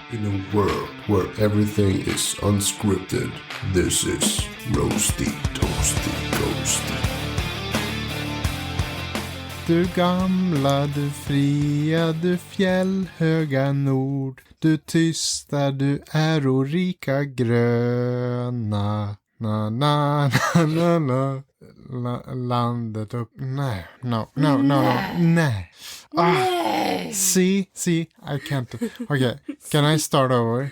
In a world where everything is unscripted, this is Roasty, Toasty, Ghosty. Du gamla, du fria, du fjällhöga nord, du tysta, du ärorika gröna. Na na na na na. Landet upp. Nej. No. Nej. See, I can't. Okay, can I start over?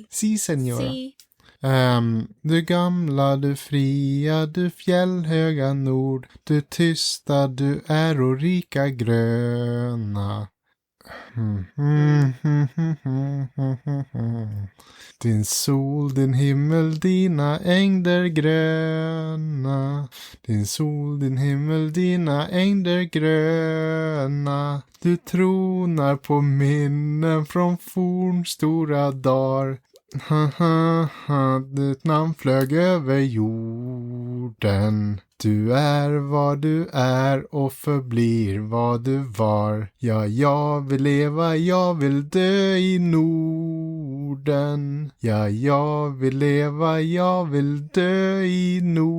Si, senora. Du gamla, du fria, du fjällhöga nord, du tysta, du ärorika gröna. Din sol, din himmel, dina ängder gröna. Din sol, din himmel, dina ängder gröna. Du tronar på minnen från fornstora dagar. Ditt namn flög över jorden. Du är vad du är och förblir vad du var. Ja, jag vill leva, jag vill dö i Norden. Ja, jag vill leva, jag vill dö i Norden.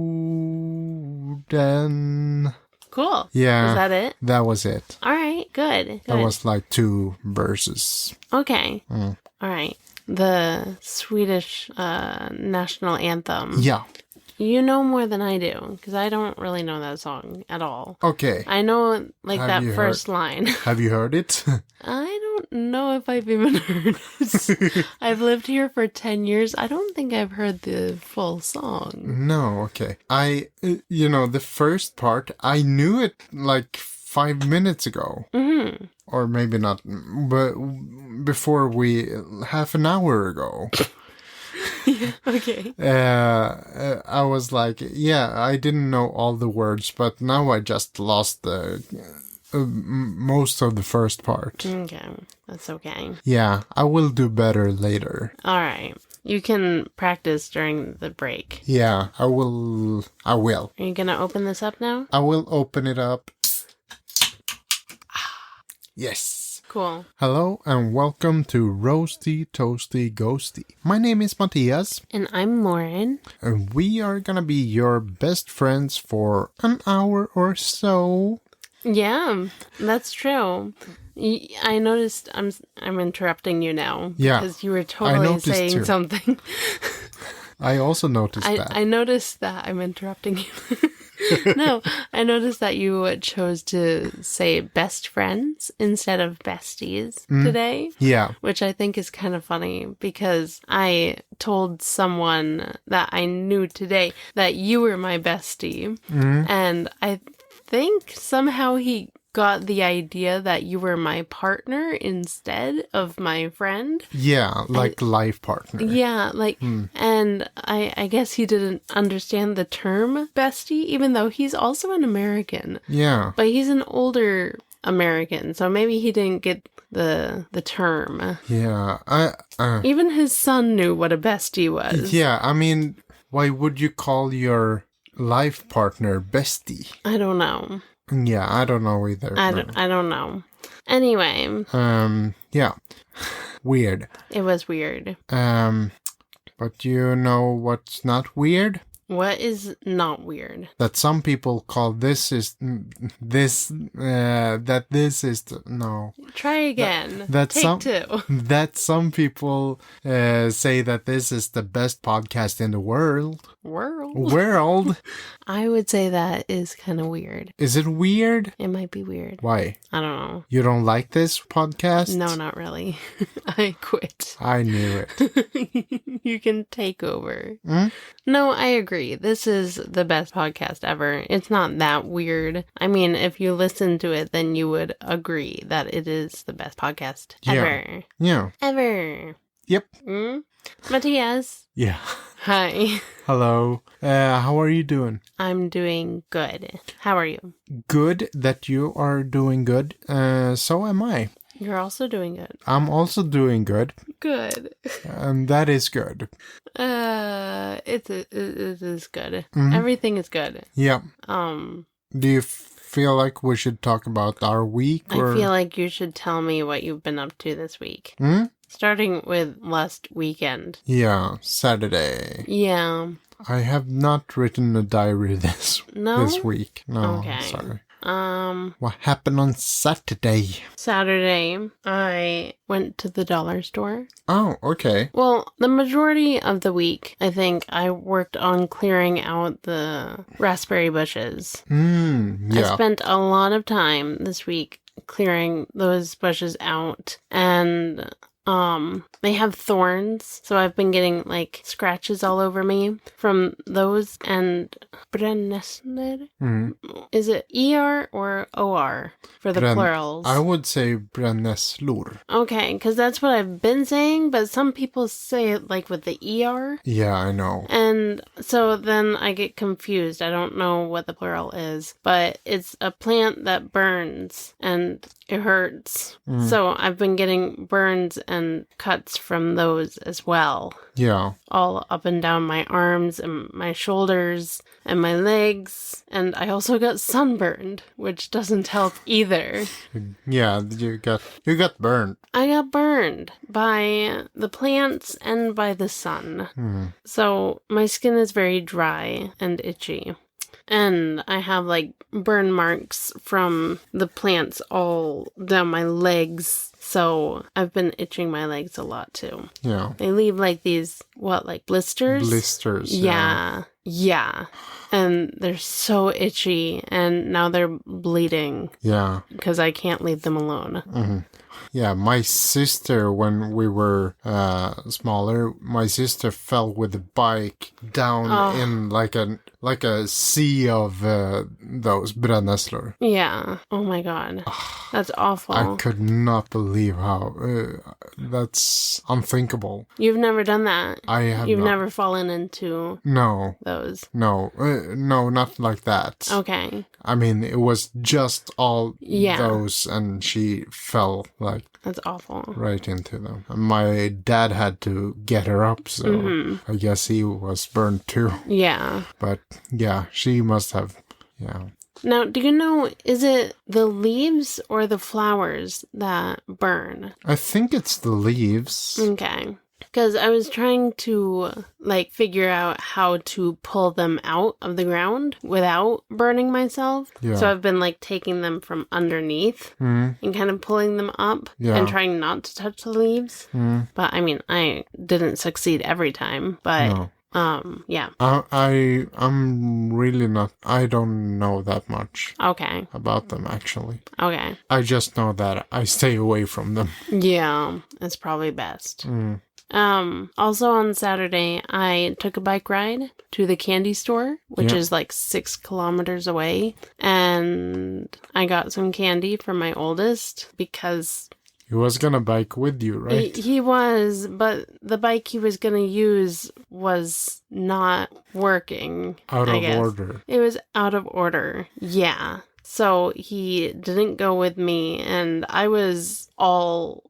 Cool. Yeah. Was that it? That was it. All right, good. That was like 2 verses. Okay. All right. The Swedish national anthem. Yeah. You know more than I do, because I don't really know that song at all. Okay. I know, that first line. Have you heard it? I don't know if I've even heard it. I've lived here for 10 years. I don't think I've heard the full song. No, okay. The first part, I knew it like 5 minutes ago. Mm-hmm. Or maybe not, but before half an hour ago. Yeah, okay. I was like, I didn't know all the words, but now I just lost the most of the first part. Okay, that's okay. Yeah, I will do better later. All right. You can practice during the break. Yeah, I will. Are you going to open this up now? I will open it up. Yes. Cool. Hello and welcome to Roasty, Toasty, Ghosty. My name is Mattias. And I'm Lauren. And we are gonna be your best friends for an hour or so. Yeah, that's true. I noticed I'm interrupting you now. Yeah. Because you were totally saying something. I also noticed that. I noticed that I'm interrupting you. No, I noticed that you chose to say best friends instead of besties today. Yeah. Which I think is kind of funny because I told someone that I knew today that you were my bestie. And I think somehow he got the idea that you were my partner instead of my friend. Yeah, like life partner. Yeah, and I guess he didn't understand the term bestie, even though he's also an American. Yeah. But he's an older American, so maybe he didn't get the term. Yeah. Even his son knew what a bestie was. Yeah, I mean, why would you call your life partner bestie? I don't know. Yeah, I don't know either. I don't know. Anyway. Yeah. Weird. It was weird. But you know what's not weird? What is not weird? That some people call no. Try again. Take 2. That some people say that this is the best podcast in the world. World. I would say that is kind of weird. Is it weird? It might be weird. Why? I don't know. You don't like this podcast? No, not really. I quit. I knew it. You can take over. No, I agree. This is the best podcast ever. It's not that weird. I mean, if you listen to it, then you would agree that it is the best podcast ever. Yeah. Ever. Yep. Matthias. Yeah. Hi. Hello. How are you doing? I'm doing good. How are you? Good that you are doing good. So am I. You're also doing good. I'm also doing good. Good. And that is good. It is good. Everything is good. Yeah. Do you feel like we should talk about our week? Or... I feel like you should tell me what you've been up to this week. Starting with last weekend. Yeah, Saturday. Yeah. I have not written a diary this week. No, okay. Sorry. What happened on Saturday? Saturday, I went to the dollar store. Oh, okay. Well, the majority of the week, I think, I worked on clearing out the raspberry bushes. Yeah. I spent a lot of time this week clearing those bushes out, and they have thorns, so I've been getting like scratches all over me from those. And Brännässlor, is it ER or OR for the plurals? I would say Brännässlor. Okay, because that's what I've been saying, but some people say it like with the ER. Yeah, I know. And so then I get confused. I don't know what the plural is, but it's a plant that burns and it hurts. So I've been getting burns and cuts from those as well. Yeah. All up and down my arms and my shoulders and my legs. And I also got sunburned, which doesn't help either. Yeah, you got burned. I got burned by the plants and by the sun. So my skin is very dry and itchy. And I have like burn marks from the plants all down my legs. So I've been itching my legs a lot too. Yeah. They leave like these, like blisters? Blisters. Yeah. Yeah. And they're so itchy. And now they're bleeding. Yeah. Because I can't leave them alone. Yeah, my sister, when we were smaller, my sister fell with a bike down in like a sea of those Brännässlor. Yeah. Oh my God. That's awful. I could not believe how that's unthinkable. You've never done that. I have. You've never fallen into those. No, not like that. Okay. I mean, it was just all those, and she fell like. That's awful. Right into them. And my dad had to get her up, so I guess he was burned too. Yeah. But yeah, she must have. Yeah. Now, do you know, is it the leaves or the flowers that burn? I think it's the leaves. Okay. Because I was trying to, like, figure out how to pull them out of the ground without burning myself. Yeah. So I've been, like, taking them from underneath and kind of pulling them up and trying not to touch the leaves. But, I mean, I didn't succeed every time, but... No. Yeah. I'm really not, I don't know that much. Okay. About them, actually. Okay. I just know that I stay away from them. Yeah, it's probably best. Also on Saturday, I took a bike ride to the candy store, which is like 6 kilometers away. And I got some candy for my oldest because... He was gonna bike with you, right? He was, but the bike he was gonna use was not working. Out of order. It was out of order. Yeah. So he didn't go with me, and I was all,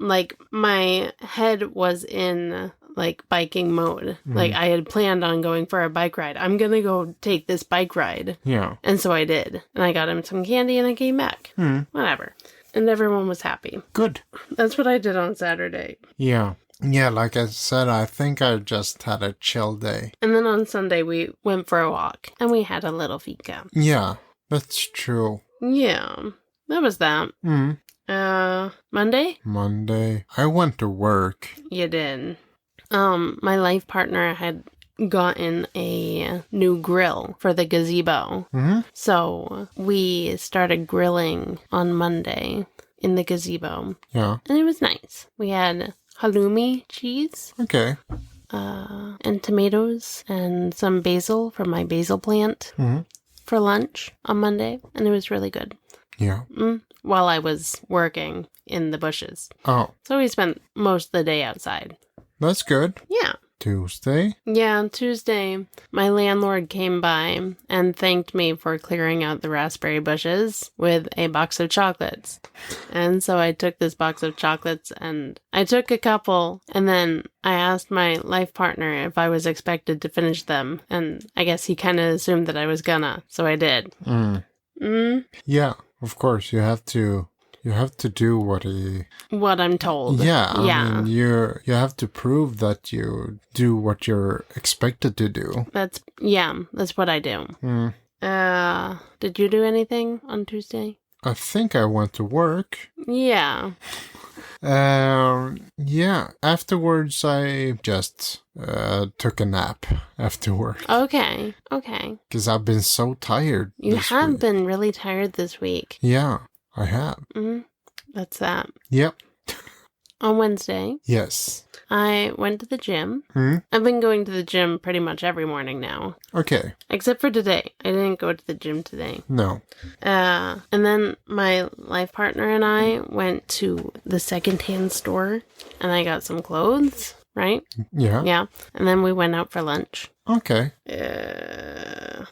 like, my head was in, like, biking mode. Like, I had planned on going for a bike ride. I'm gonna go take this bike ride. Yeah. And so I did. And I got him some candy, and I came back. Whatever. And everyone was happy. Good. That's what I did on Saturday. Yeah. Yeah, like I said, I think I just had a chill day. And then on Sunday, we went for a walk, and we had a little Fika. Yeah, that's true. Yeah, that was that. Monday? Monday. I went to work. You did. My life partner had gotten a new grill for the gazebo. So we started grilling on Monday in the gazebo. Yeah. And it was nice. We had halloumi cheese. Okay. And tomatoes and some basil from my basil plant for lunch on Monday. And it was really good. Yeah. While I was working in the bushes. Oh. So we spent most of the day outside. That's good. Yeah. Tuesday? Yeah, Tuesday. My landlord came by and thanked me for clearing out the raspberry bushes with a box of chocolates. And so I took this box of chocolates and I took a couple, and then I asked my life partner if I was expected to finish them. And I guess he kind of assumed that I was gonna, so I did. Yeah, of course, you have to do what I'm told. Yeah, I mean, you have to prove that you do what you're expected to do. That's what I do. Did you do anything on Tuesday? I think I went to work. Yeah. Yeah. Afterwards, I just took a nap after work. Okay. Because I've been so tired. You have been really tired this week. Yeah, I have. That's that. Yep. On Wednesday. Yes. I went to the gym. I've been going to the gym pretty much every morning now. Okay. Except for today. I didn't go to the gym today. No. And then my life partner and I went to the secondhand store and I got some clothes, right? Yeah. Yeah. And then we went out for lunch. Okay.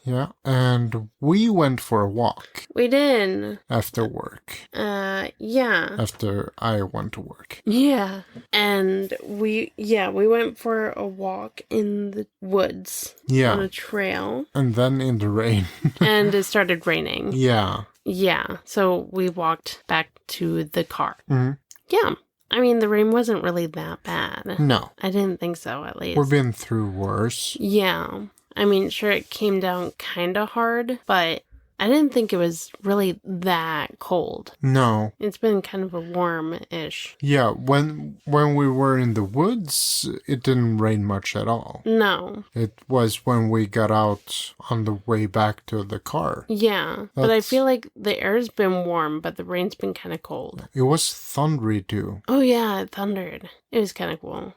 Yeah. And we went for a walk. We did. After work. Yeah. After I went to work. Yeah. And we went for a walk in the woods. Yeah. On a trail. And then in the rain. And it started raining. Yeah. Yeah. So we walked back to the car. Mm-hmm. Yeah. I mean, the rain wasn't really that bad. No. I didn't think so, at least. We've been through worse. Yeah. I mean, sure, it came down kind of hard, but I didn't think it was really that cold. No. It's been kind of a warm-ish. Yeah, when we were in the woods, it didn't rain much at all. No. It was when we got out on the way back to the car. Yeah, but I feel like the air's been warm, but the rain's been kind of cold. It was thundery too. Oh yeah, it thundered. It was kind of cool.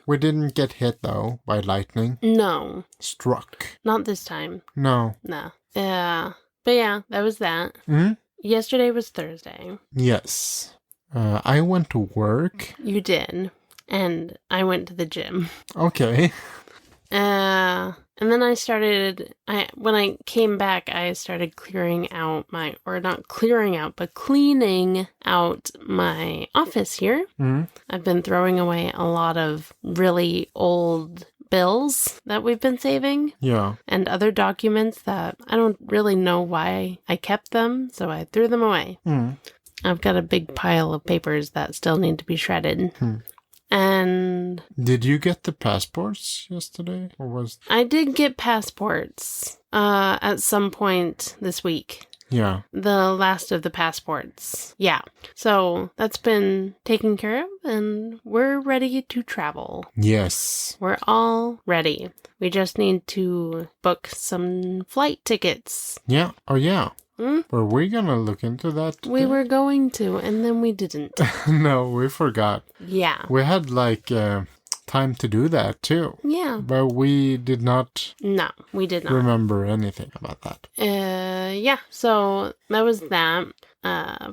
We didn't get hit though by lightning. No. Struck. Not this time. No. No. Yeah. But yeah, that was that. Yesterday was Thursday. Yes. I went to work. You did. And I went to the gym. Okay. And then when I came back, I started clearing out not clearing out, but cleaning out my office here. I've been throwing away a lot of really old bills that we've been saving. Yeah. And other documents that I don't really know why I kept them, so I threw them away. I've got a big pile of papers that still need to be shredded. And did you get the passports yesterday? Or I did get passports at some point this week. Yeah. The last of the passports. Yeah. So that's been taken care of and we're ready to travel. Yes. We're all ready. We just need to book some flight tickets. Yeah. Oh, yeah. Were we gonna look into that today? We were going to, and then we didn't. No, we forgot. Yeah. We had, time to do that, too. Yeah. But we did not... No, we did not. ...remember anything about that. Yeah, so that was that.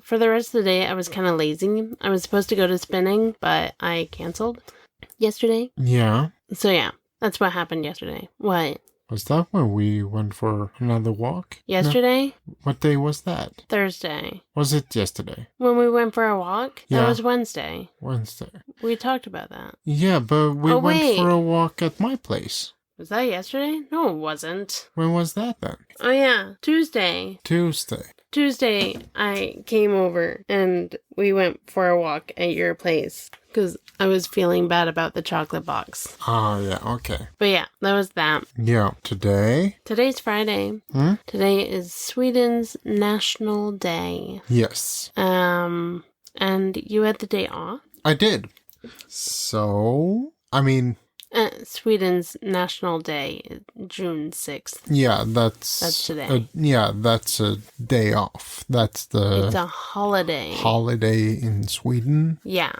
For the rest of the day, I was kind of lazy. I was supposed to go to spinning, but I canceled yesterday. Yeah. So yeah, that's what happened yesterday. What? Was that when we went for another walk? Yesterday? No. What day was that? Thursday. Was it yesterday? When we went for a walk? Yeah. That was Wednesday. Wednesday. We talked about that. Yeah, but we went for a walk at my place. Was that yesterday? No, it wasn't. When was that then? Oh yeah, Tuesday. Tuesday, I came over and we went for a walk at your place because I was feeling bad about the chocolate box. Oh, yeah, okay. But yeah, that was that. Yeah, today? Today's Friday. Today is Sweden's National Day. Yes. And you had the day off? I did. So, I mean... Sweden's National Day is June 6th. Yeah, that's today. That's a day off. It's a holiday. Holiday in Sweden. Yeah.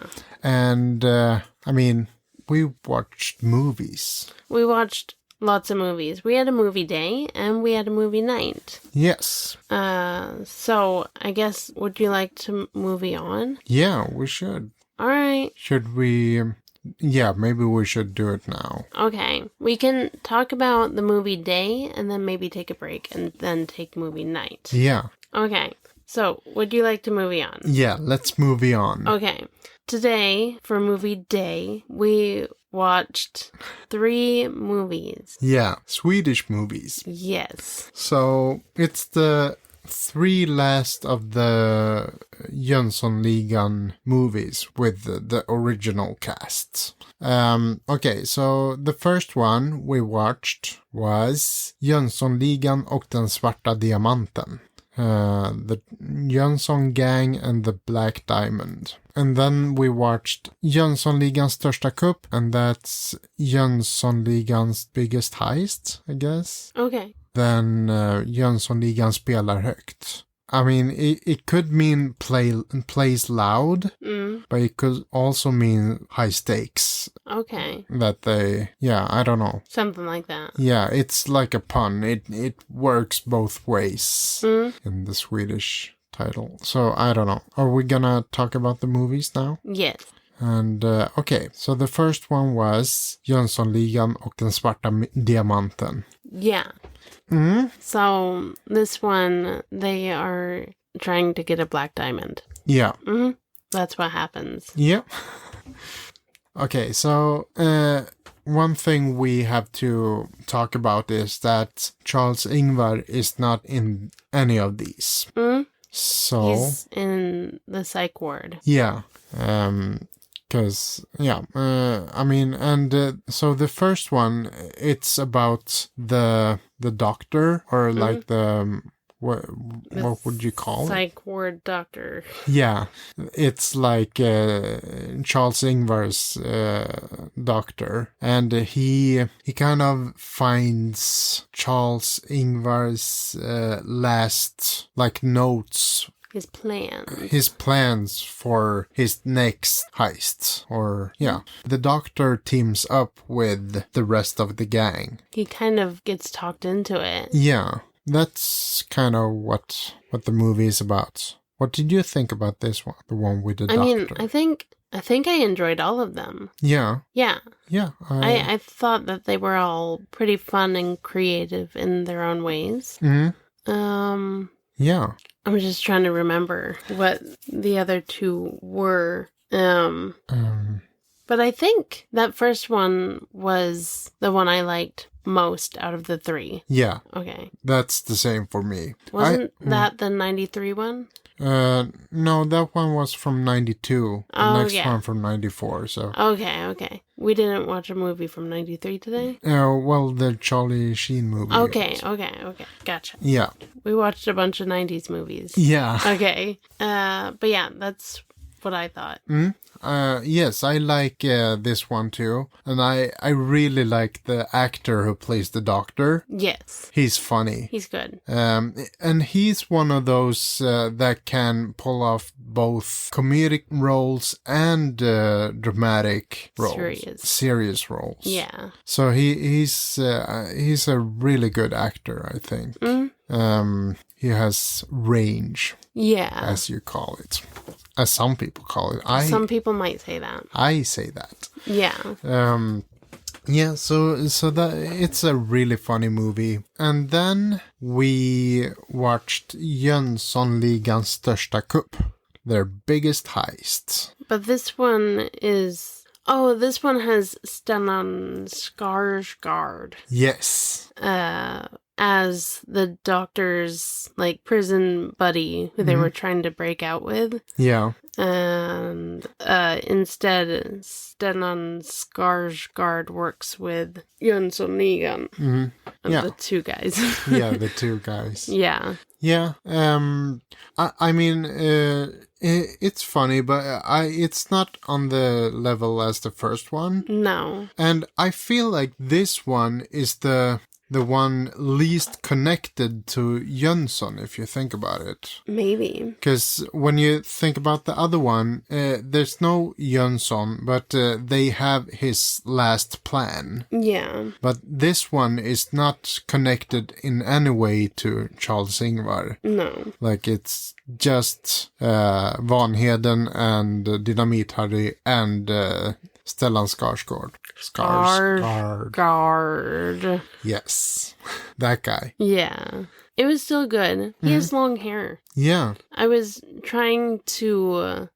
And, I mean, we watched movies. We watched lots of movies. We had a movie day and we had a movie night. Yes. So, I guess, would you like to movie on? Yeah, we should. All right. Should we... Yeah, maybe we should do it now. Okay. We can talk about the movie day and then maybe take a break and then take movie night. Yeah. Okay. So, would you like to movie on? Yeah, let's movie on. Okay. Today, for movie day, we watched 3 movies. Yeah, Swedish movies. Yes. So, it's the 3 last of the Jönssonligan movies with the original cast. Okay, so the first one we watched was Jönssonligan och den svarta diamanten. The Jönsson gang and the Black Diamond. And then we watched Jönssonligans största kupp, and that's Jönssonligans biggest heist, I guess. Okay. Then Jönssonligan spelar högt. I mean, it could mean plays loud, but it could also mean high stakes. Okay. That they, I don't know. Something like that. Yeah, it's like a pun. It works both ways in the Swedish title. So, I don't know. Are we gonna talk about the movies now? Yes. And, okay, so the first one was Jönssonligan och den svarta diamanten. Yeah. So this one, they are trying to get a black diamond. Yeah. That's what happens. Yeah. Okay, so one thing we have to talk about is that Charles Ingvar is not in any of these. So he's in the psych ward. Yeah. Because, I mean, and so the first one, it's about the doctor, or like the, what would you call it? Psych ward doctor. Yeah, it's like Charles Ingvar's doctor, and he kind of finds Charles Ingvar's last, like, notes. His plans for his next heist. Or, the doctor teams up with the rest of the gang. He kind of gets talked into it. Yeah, that's kind of what the movie is about. What did you think about this one? The one with the doctor? I mean, I think I enjoyed all of them. Yeah. Yeah. Yeah. I thought that they were all pretty fun and creative in their own ways. Yeah. I'm just trying to remember what the other two were. But I think that first one was the one I liked most out of the 3. Yeah. Okay. That's the same for me. Wasn't that the 93 one? No, that one was from 92. The next one from 94, so. Okay. We didn't watch a movie from 93 today? Well, the Charlie Sheen movie. Okay. Gotcha. Yeah. We watched a bunch of 90s movies. Yeah. Okay. But yeah, that's what I thought. Yes, I like this one too. And I really like the actor who plays the doctor. Yes. He's funny. He's good. And he's one of those that can pull off both comedic roles and dramatic roles. Serious roles. Yeah. So he's a really good actor, I think. He has range. Yeah. As you call it. As some people call it. Some people might say that. I say that. Yeah. Yeah, so that it's a really funny movie. And then we watched Jönssonligans största kupp, their biggest heist. But this one is... Oh, this one has Stellan Skarsgård. Yes. As the doctor's, like, prison buddy who they were trying to break out with. Yeah. And instead, Stellan Skarsgård works with Jönssonligan. The 2 guys. Yeah, the 2 guys. Yeah. Yeah. I mean, it's funny, but it's not on the level as the first one. No. And I feel like this one is the one least connected to Jönsson, if you think about it. Maybe. Because when you think about the other one, there's no Jönsson, but they have his last plan. Yeah. But this one is not connected in any way to Charles Ingvar. No. Like, it's just Vanheden and Dynamit-Harry and Stellan Skarsgård. Skarsgård. Yes. That guy. Yeah. It was still good. He has long hair. Yeah. I was trying to,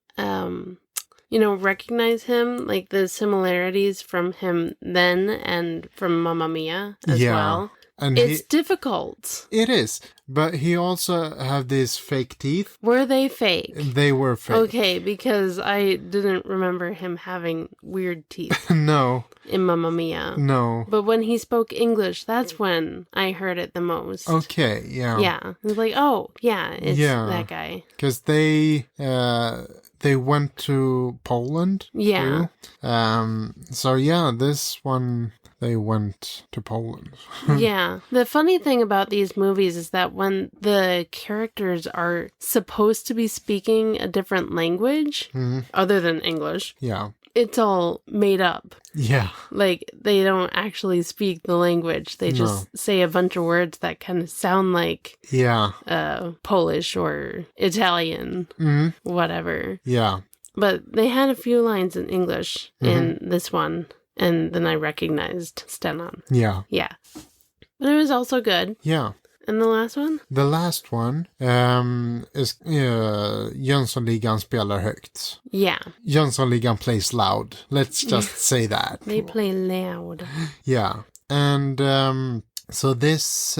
recognize him, like the similarities from him then and from Mamma Mia as well. And it's difficult. It is. But he also have these fake teeth. Were they fake? They were fake. Okay, because I didn't remember him having weird teeth. No. In Mamma Mia. No. But when he spoke English, that's when I heard it the most. Okay, yeah. Yeah. I was like, oh, yeah, it's that guy. Because they went to Poland. Yeah. Too. So yeah, this one... They went to Poland. Yeah. The funny thing about these movies is that when the characters are supposed to be speaking a different language, other than English, it's all made up. Yeah. Like, they don't actually speak the language. They just say a bunch of words that kind of sound like Polish or Italian, whatever. Yeah. But they had a few lines in English in this one. And then I recognized Stellan. Yeah. Yeah. But it was also good. Yeah. And the last one? The last one is Jönssonligan spelar högt. Yeah. Jönssonligan plays loud. Let's just say that. They play loud. Yeah. And so this...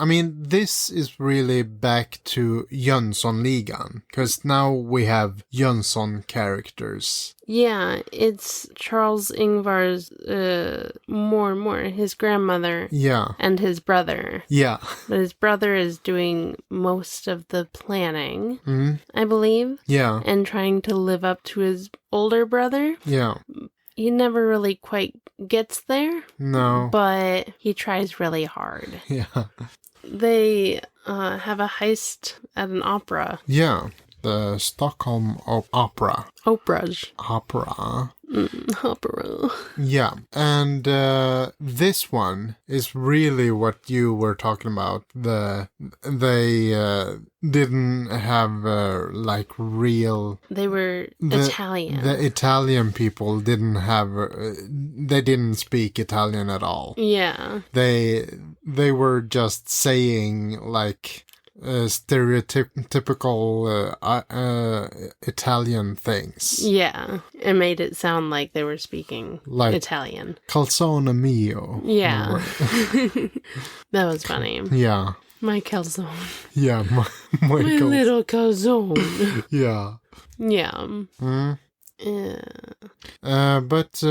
this is really back to Jönssonligan, because now we have Jönsson characters. Yeah, it's Charles Ingvar's, more, his grandmother. Yeah. And his brother. Yeah. But his brother is doing most of the planning, I believe. Yeah. And trying to live up to his older brother. Yeah. He never really quite gets there. No. But he tries really hard. Yeah. They have a heist at an opera. Yeah, the Stockholm Opera. Opera. Opera. Yeah, and this one is really what you were talking about. They didn't have real. They were Italian. The Italian people didn't have. They didn't speak Italian at all. Yeah. They were just saying stereotypical Italian things. Yeah, it made it sound like they were speaking Italian. Calzone mio. Yeah. That was funny. Yeah. My calzone. Yeah, my little calzone. Yeah. Yeah. But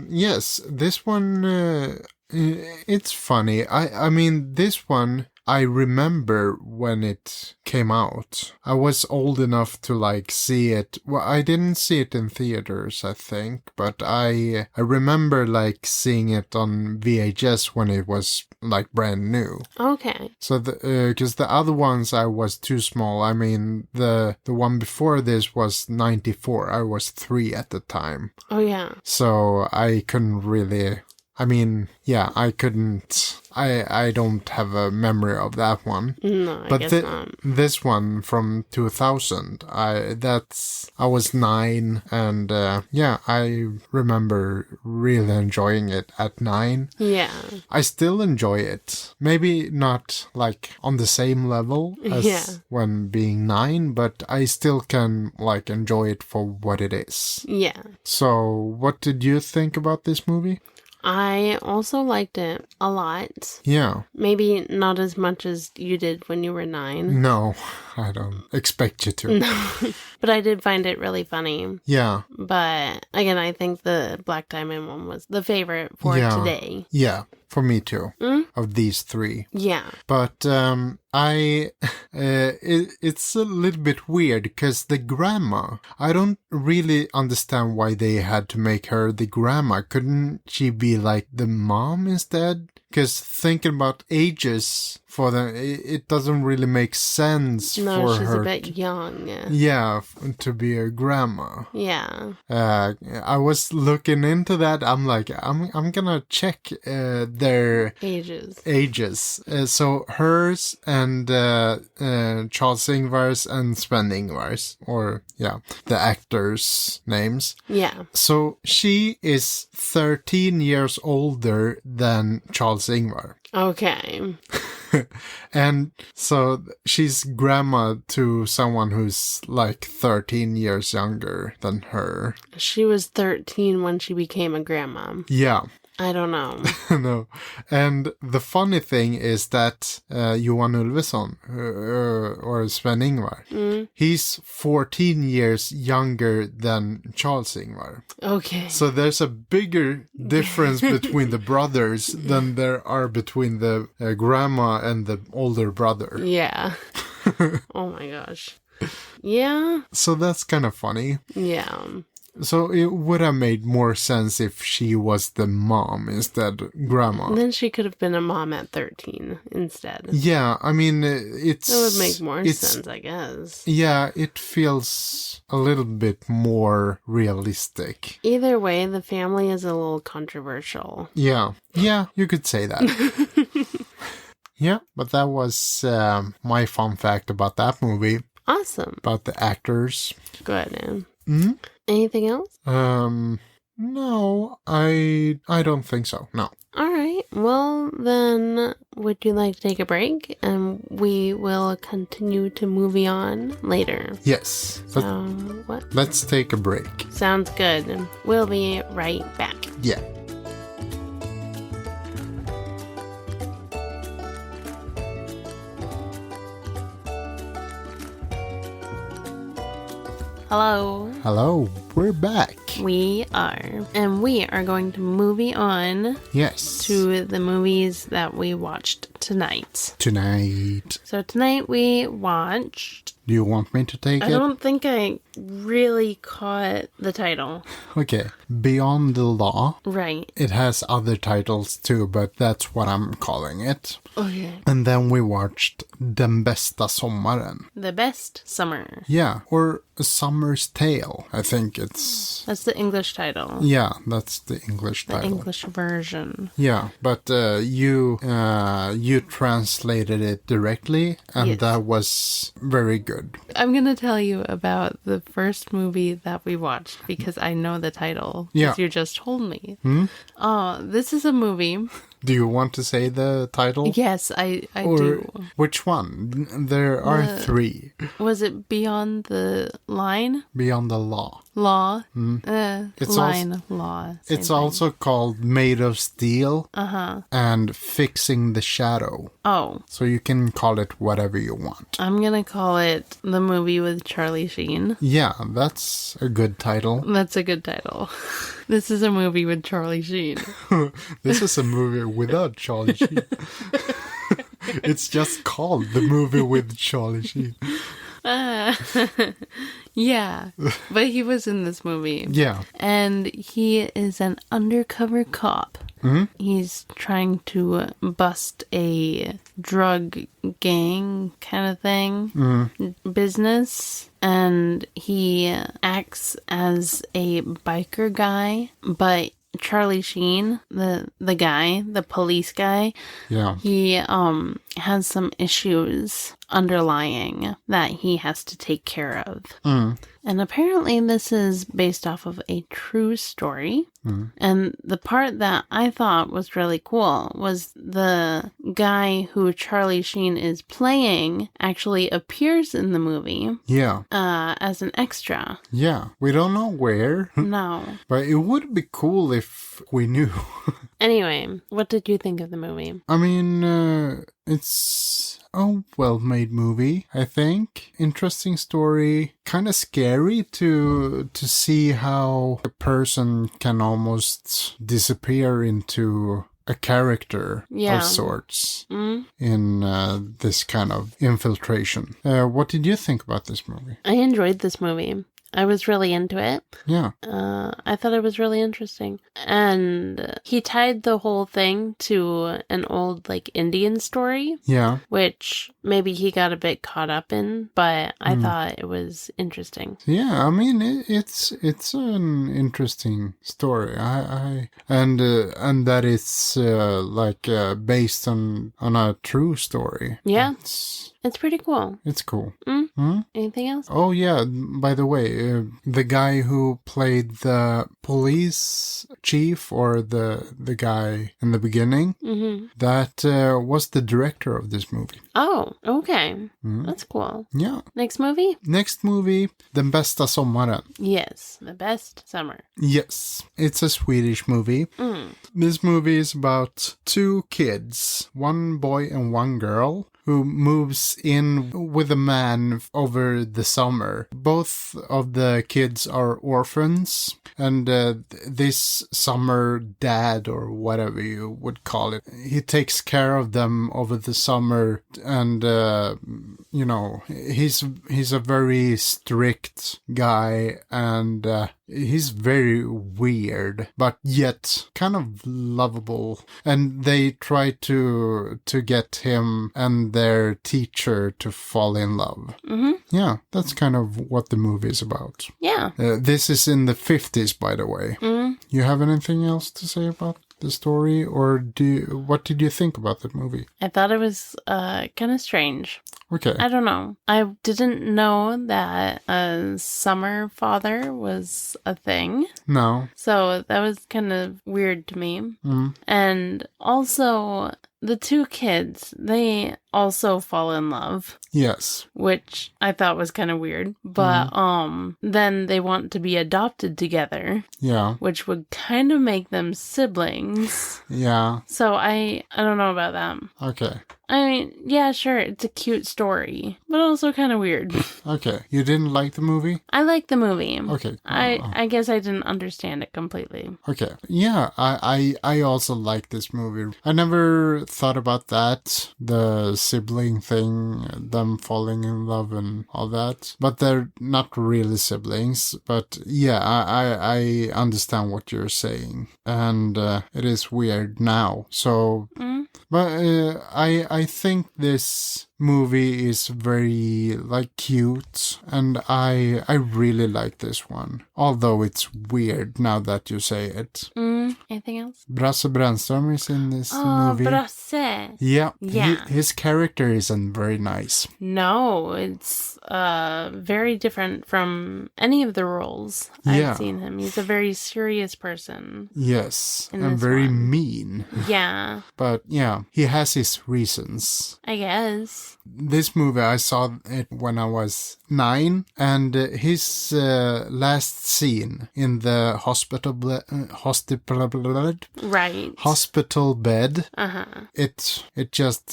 yes, this one, it's funny. I mean, this one... I remember when it came out. I was old enough to see it. Well, I didn't see it in theaters, I think, but I remember seeing it on VHS when it was brand new. Okay. So because the other ones I was too small. I mean, the one before this was 94. I was 3 at the time. Oh yeah. So I couldn't really. I mean, yeah, I couldn't. I don't have a memory of that one. No, I guess not. This one from 2000, I was 9, and I remember really enjoying it at 9. Yeah. I still enjoy it. Maybe not on the same level as when being 9, but I still can enjoy it for what it is. Yeah. So, what did you think about this movie? I also liked it a lot. Yeah. Maybe not as much as you did when you were 9. No, I don't expect you to. No. But I did find it really funny. Yeah. But again, I think the Black Diamond one was the favorite for today. Yeah, for me too. Of these 3. Yeah. But it's a little bit weird because the grandma, I don't really understand why they had to make her the grandma. Couldn't she be the mom instead? Because thinking about ages for them, it doesn't really make sense for her. No, she's a bit young. Yeah, to be a grandma. Yeah. I was looking into that. I'm I'm gonna check their ages. So hers and Charles Ingvars and Sven Ingvars, or the actors' names. Yeah. So she is 13 years older than Charles Ingvar. Okay. And so she's grandma to someone who's 13 years younger than her. She was 13 when she became a grandma. Yeah. I don't know. No. And the funny thing is that Johan Ulveson, or Sven-Ingvar, he's 14 years younger than Charles Ingvar. Okay. So there's a bigger difference between the brothers than there are between the grandma and the older brother. Yeah. Oh my gosh. Yeah. So that's kind of funny. Yeah. So it would have made more sense if she was the mom instead grandma. And then she could have been a mom at 13 instead. Yeah, I mean, it would make more sense, I guess. Yeah, it feels a little bit more realistic. Either way, the family is a little controversial. Yeah, you could say that. Yeah, but that was my fun fact about that movie. Awesome. About the actors. Good, man. Mm-hmm. Anything else? No, I don't think so. No. All right. Well, then, would you like to take a break? And we will continue to movie on later. Yes. So, what? Let's take a break. Sounds good. And we'll be right back. Yeah. Hello. Hello. We're back. We are. And we are going to movie on. Yes. To the movies that we watched tonight. So tonight we watched... Do you want me to take it? I don't think I really caught the title. Okay. Beyond the Law. Right. It has other titles too, but that's what I'm calling it. Okay. And then we watched Den Bästa Sommaren. The Best Summer. Yeah, or A Summer's Tale. I think it's... That's the English title. Yeah, that's the English title. The English version. Yeah, but you translated it directly, and yes. That was very good. I'm going to tell you about the first movie that we watched because I know the title. Yeah. You just told me. This is a movie. Do you want to say the title? Yes, I do. Which one? There are 3. Was it Beyond the Line? Beyond the Law. Law? It's line, law. It's thing. Also called Made of Steel and Fixing the Shadow. Oh. So you can call it whatever you want. I'm going to call it the movie with Charlie Sheen. Yeah, that's a good title. That's a good title. This is a movie with Charlie Sheen. This is a movie without Charlie Sheen. It's just called The Movie with Charlie Sheen. Yeah, but he was in this movie. Yeah. And he is an undercover cop. Mm-hmm. He's trying to bust a drug gang kind of thing, business. And he acts as a biker guy, but Charlie Sheen, the guy, the police guy, yeah, he has some issues underlying that he has to take care of. And apparently this is based off of a true story. And the part that I thought was really cool was the guy who Charlie Sheen is playing actually appears in the movie. Yeah. As an extra. Yeah. We don't know where. No. But it would be cool if we knew. Anyway, what did you think of the movie? I mean, it's a well-made movie, I think. Interesting story. Kind of scary to see how a person can almost disappear into a character of sorts in this kind of infiltration. What did you think about this movie? I enjoyed this movie. I was really into it. Yeah. I thought it was really interesting. And he tied the whole thing to an old, Indian story. Yeah. Which maybe he got a bit caught up in, but I thought it was interesting. Yeah, I mean, it's an interesting story. And that it's, based on a true story. Yeah. It's pretty cool. It's cool. Anything else? Oh, yeah. By the way, the guy who played the police chief, or the guy in the beginning, that was the director of this movie. Oh, okay. That's cool. Yeah. Next movie? Next movie, Den Bästa Sommaren. Yes, The Best Summer. Yes, it's a Swedish movie. This movie is about two kids, one boy and one girl, who moves in with a man over the summer. Both of the kids are orphans, and this summer dad, or whatever you would call it, he takes care of them over the summer, and you know, he's a very strict guy, and he's very weird, but yet kind of lovable. And they try to get him and their teacher to fall in love. Yeah, that's kind of what the movie is about. Yeah. This is in the 50s, by the way. You have anything else to say about the story, or what did you think about that movie? I thought it was kind of strange. Okay. I don't know. I didn't know that a summer father was a thing. No. So that was kind of weird to me. And also, the two kids, they also fall in love. Yes. Which I thought was kind of weird. But then they want to be adopted together. Yeah. Which would kind of make them siblings. Yeah. So I don't know about that. Okay. I mean, yeah, sure, it's a cute story, but also kind of weird. Okay. You didn't like the movie? I like the movie. Okay. I guess I didn't understand it completely. Okay. Yeah, I also like this movie. I never thought about that, the sibling thing, them falling in love and all that. But they're not really siblings. But yeah, I understand what you're saying. And it is weird now. So, but I think this movie is very cute, and I really like this one, although it's weird now that you say it. Anything else? Brasse Brännström is in this movie. Brasse. Yeah. Yeah. His character isn't very nice. No, it's very different from any of the roles I've seen him. He's a very serious person. Yes, and very mean. Yeah. But yeah, he has his reasons. I guess. This movie, I saw it when I was 9, and his last scene in the hospital bed, it just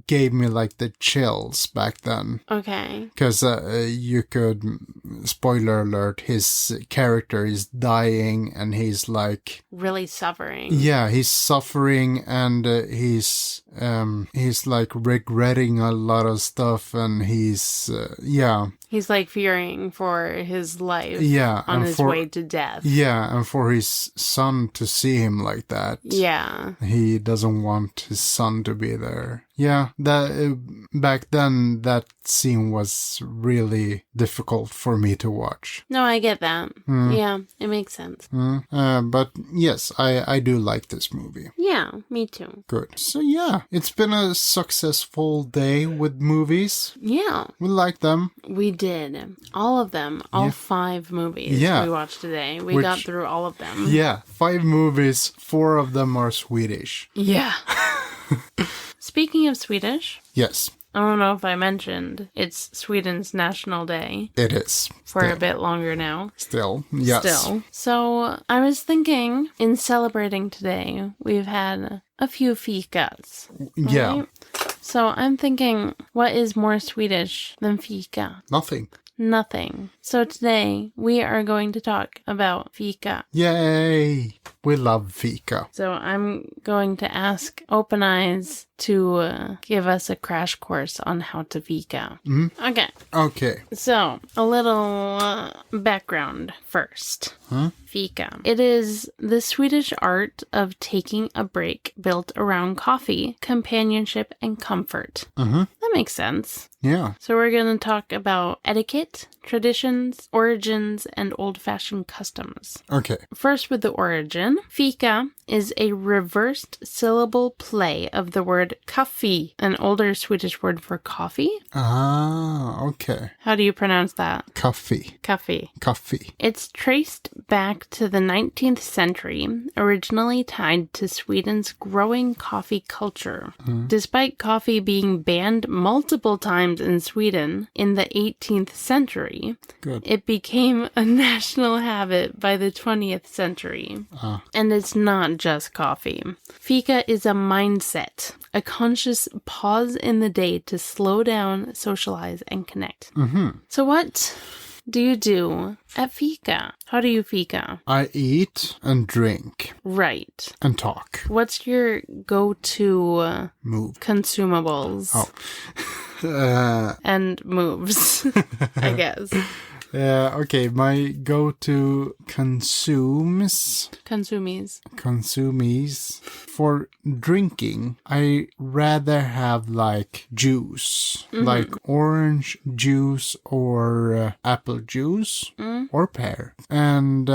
gave me the chills back then. Okay. Because you could, spoiler alert, his character is dying, and he's really suffering. Yeah, he's suffering, and he's regretting a lot of stuff, and he's he's fearing for his life. Yeah, on his way to death. Yeah, and for his son to see him like that. Yeah, he doesn't want his son to be there. Yeah, that back then that scene was really difficult for me to watch. No, I get that. Yeah, it makes sense. But yes, I do like this movie. Yeah, me too. Good. So yeah, it's been a successful day with movies. Yeah. We like them. We did. All of them. All 5 movies we watched today. We got through all of them. Yeah, 5 movies, 4 of them are Swedish. Yeah. Speaking of Swedish. Yes. I don't know if I mentioned, it's Sweden's National Day. It is. For a bit longer now. Still, yes. Still. So, I was thinking, in celebrating today, we've had a few fikas. Right? Yeah. So, I'm thinking, what is more Swedish than fika? Nothing. So today, we are going to talk about Fika. Yay! We love Fika. So I'm going to ask Open Eyes to give us a crash course on how to Fika. Okay. So, a little background first. Fika. It is the Swedish art of taking a break built around coffee, companionship, and comfort. That makes sense. Yeah. So we're going to talk about etiquette, traditions, origins, and old-fashioned customs. Okay. First with the origin. Fika is a reversed syllable play of the word word kaffe, an older Swedish word for coffee. Ah, okay. How do you pronounce that? Coffee. Coffee. It's traced back to the 19th century, originally tied to Sweden's growing coffee culture. Despite coffee being banned multiple times in Sweden in the 18th century, it became a national habit by the 20th century. And it's not just coffee. Fika is a mindset, a conscious pause in the day to slow down, socialize, and connect. So what do you do at Fika? How do you Fika? I eat and drink. Right. And talk. What's your go-to move? Consumables? And moves, I guess. Okay, my go-to consumes for drinking. I rather have like juice, like orange juice or apple juice or pear. And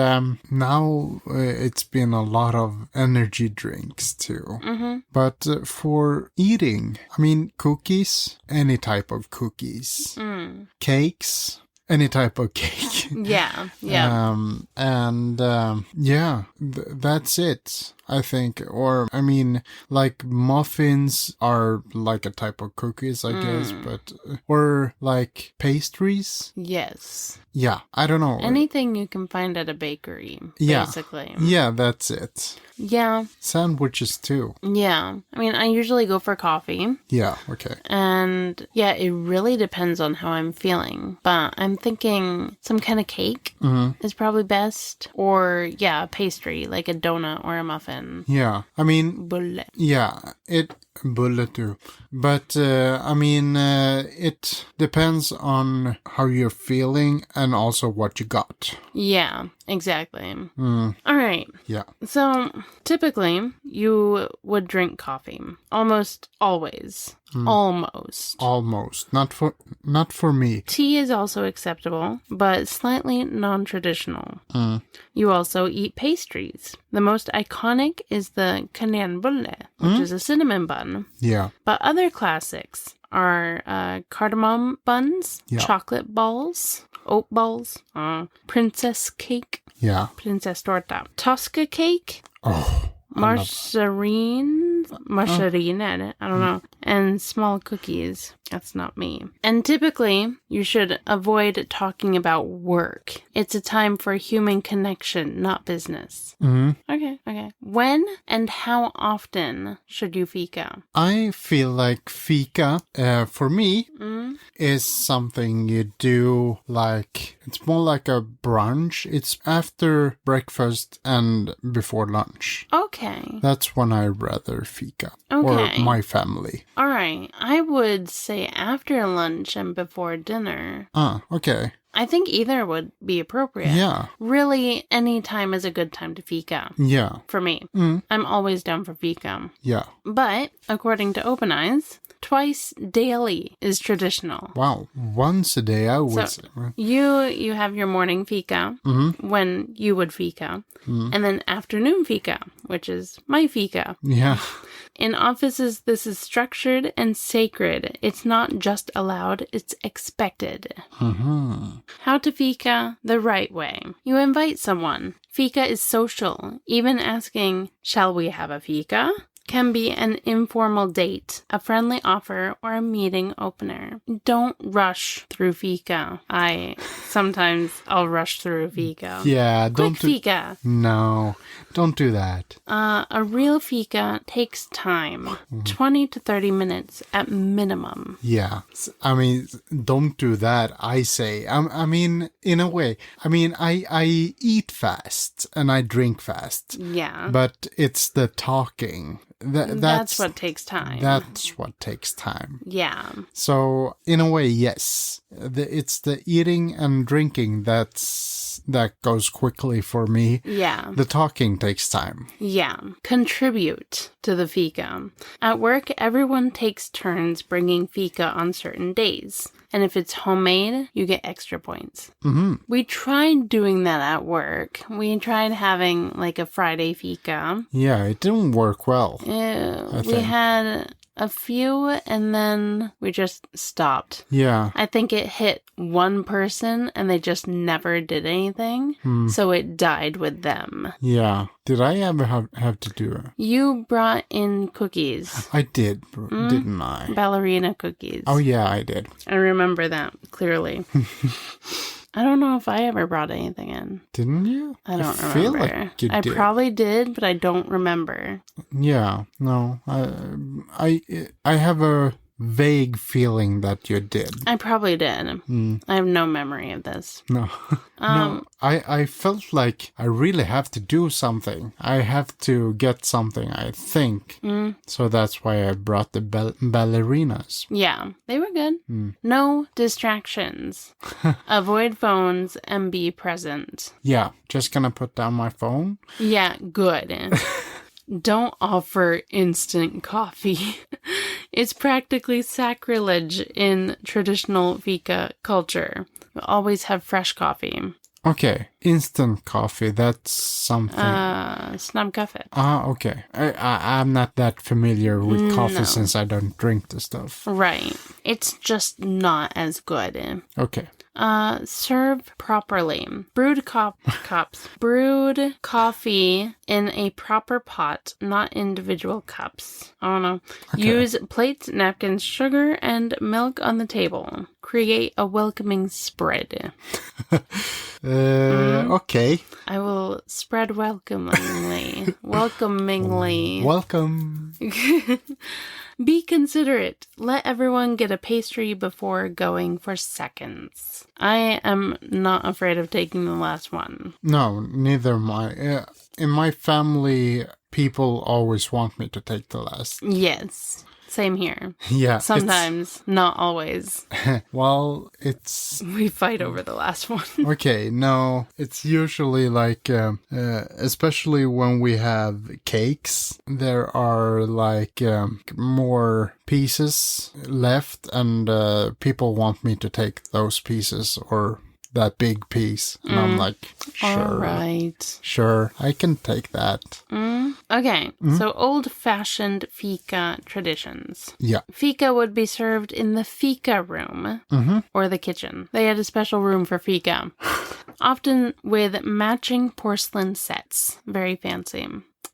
now it's been a lot of energy drinks too. But for eating, I mean cookies, any type of cookies, cakes. Any type of cake. Yeah. That's it, I think. Or, I mean, like muffins are like a type of cookies, I guess, but, or like pastries. Yes. Yeah, I don't know. Anything you can find at a bakery, basically. Yeah, that's it. Yeah. Sandwiches too. Yeah. I mean, I usually go for coffee. Yeah, okay. And yeah, it really depends on how I'm feeling. But I'm thinking some kind of cake is probably best. Or, yeah, pastry, like a donut or a muffin. Yeah, I mean... Bulle. Yeah, bulle too. But, I mean, it depends on how you're feeling and also what you got. Yeah, exactly. All right. Yeah. So, typically, you would drink coffee. Almost always. Almost. Not for me. Tea is also acceptable, but slightly non-traditional. You also eat pastries. The most iconic is the kanelbulle, which is a cinnamon bun. Yeah. But other classics are cardamom buns, chocolate balls, oat balls, princess cake, princess torta, Tosca cake, margarine, I don't know, and small cookies. That's not me. And typically, you should avoid talking about work. It's a time for human connection, not business. Okay. When and how often should you Fika? I feel like Fika, for me, is something you do like, it's more like a brunch. It's after breakfast and before lunch. Okay. That's when I rather Fika. Okay. Or my family. All right. I would say after lunch and before dinner. Okay. I think either would be appropriate. Yeah. Really, any time is a good time to Fika. Yeah. For me. I'm always down for Fika. Yeah. But, according to Open Eyes, twice daily is traditional. Wow. Once a day, I would say. You have your morning Fika when you would Fika. And then afternoon Fika, which is my Fika. Yeah. In offices, this is structured and sacred. It's not just allowed, it's expected. How to Fika the right way. You invite someone. Fika is social. Even asking, shall we have a Fika? Can be an informal date, a friendly offer, or a meeting opener. Don't rush through Fika. I'll rush through Fika. Yeah, Quick Fika. No, don't do that. A real Fika takes time, 20 to 30 minutes at minimum. Yeah, I mean, don't do that, I say. I mean, in a way. I mean, I eat fast and I drink fast. Yeah. But it's the talking. That's what takes time. That's what takes time. Yeah. So, in a way, yes. It's the eating and drinking that goes quickly for me. Yeah. The talking takes time. Yeah. Contribute to the Fika. At work, everyone takes turns bringing Fika on certain days. And if it's homemade, you get extra points. We tried doing that at work. We tried having like a Friday Fika. Yeah, it didn't work well. We had a few and then we just stopped. Yeah. I think it hit one person and they just never did anything. So it died with them. Yeah. Did I ever have to do it? You brought in cookies. I did, didn't I? Ballerina cookies. Oh, yeah, I did. I remember that clearly. I don't know if I ever brought anything in. Didn't you? I don't remember. Feel like you I did. probably did, but I don't remember. Yeah, no. I have a vague feeling that you did. I probably did. I have no memory of this. No. No, I felt like I really have to do something. I have to get something, I think. So that's why I brought the ballerinas. Yeah, they were good. No distractions. Avoid phones and be present. Yeah, just gonna put down my phone. Yeah, good. Don't offer instant coffee. It's practically sacrilege in traditional Fika culture. We always have fresh coffee. Okay, instant coffee, that's something. Snabbkaffe. Okay. I'm not that familiar with coffee since I don't drink the stuff. Right. It's just not as good. Okay. Serve properly. Brewed cups. Brewed coffee in a proper pot, not individual cups. I don't know. Okay. Use plates, napkins, sugar, and milk on the table. Create a welcoming spread. Okay. I will spread welcomingly. Welcomingly. Welcome. Be considerate. Let everyone get a pastry before going for seconds. I am not afraid of taking the last one. No, neither am I. In my family, people always want me to take the last. Yes. Same here. Yeah. Sometimes, not always. Well, it's... We fight over the last one. Okay, no, it's usually like, especially when we have cakes, there are like more pieces left and people want me to take those pieces or that big piece. And I'm like, sure. All right. Sure, I can take that. Okay, so old-fashioned Fika traditions. Yeah. Fika would be served in the Fika room or the kitchen. They had a special room for Fika, often with matching porcelain sets. Very fancy.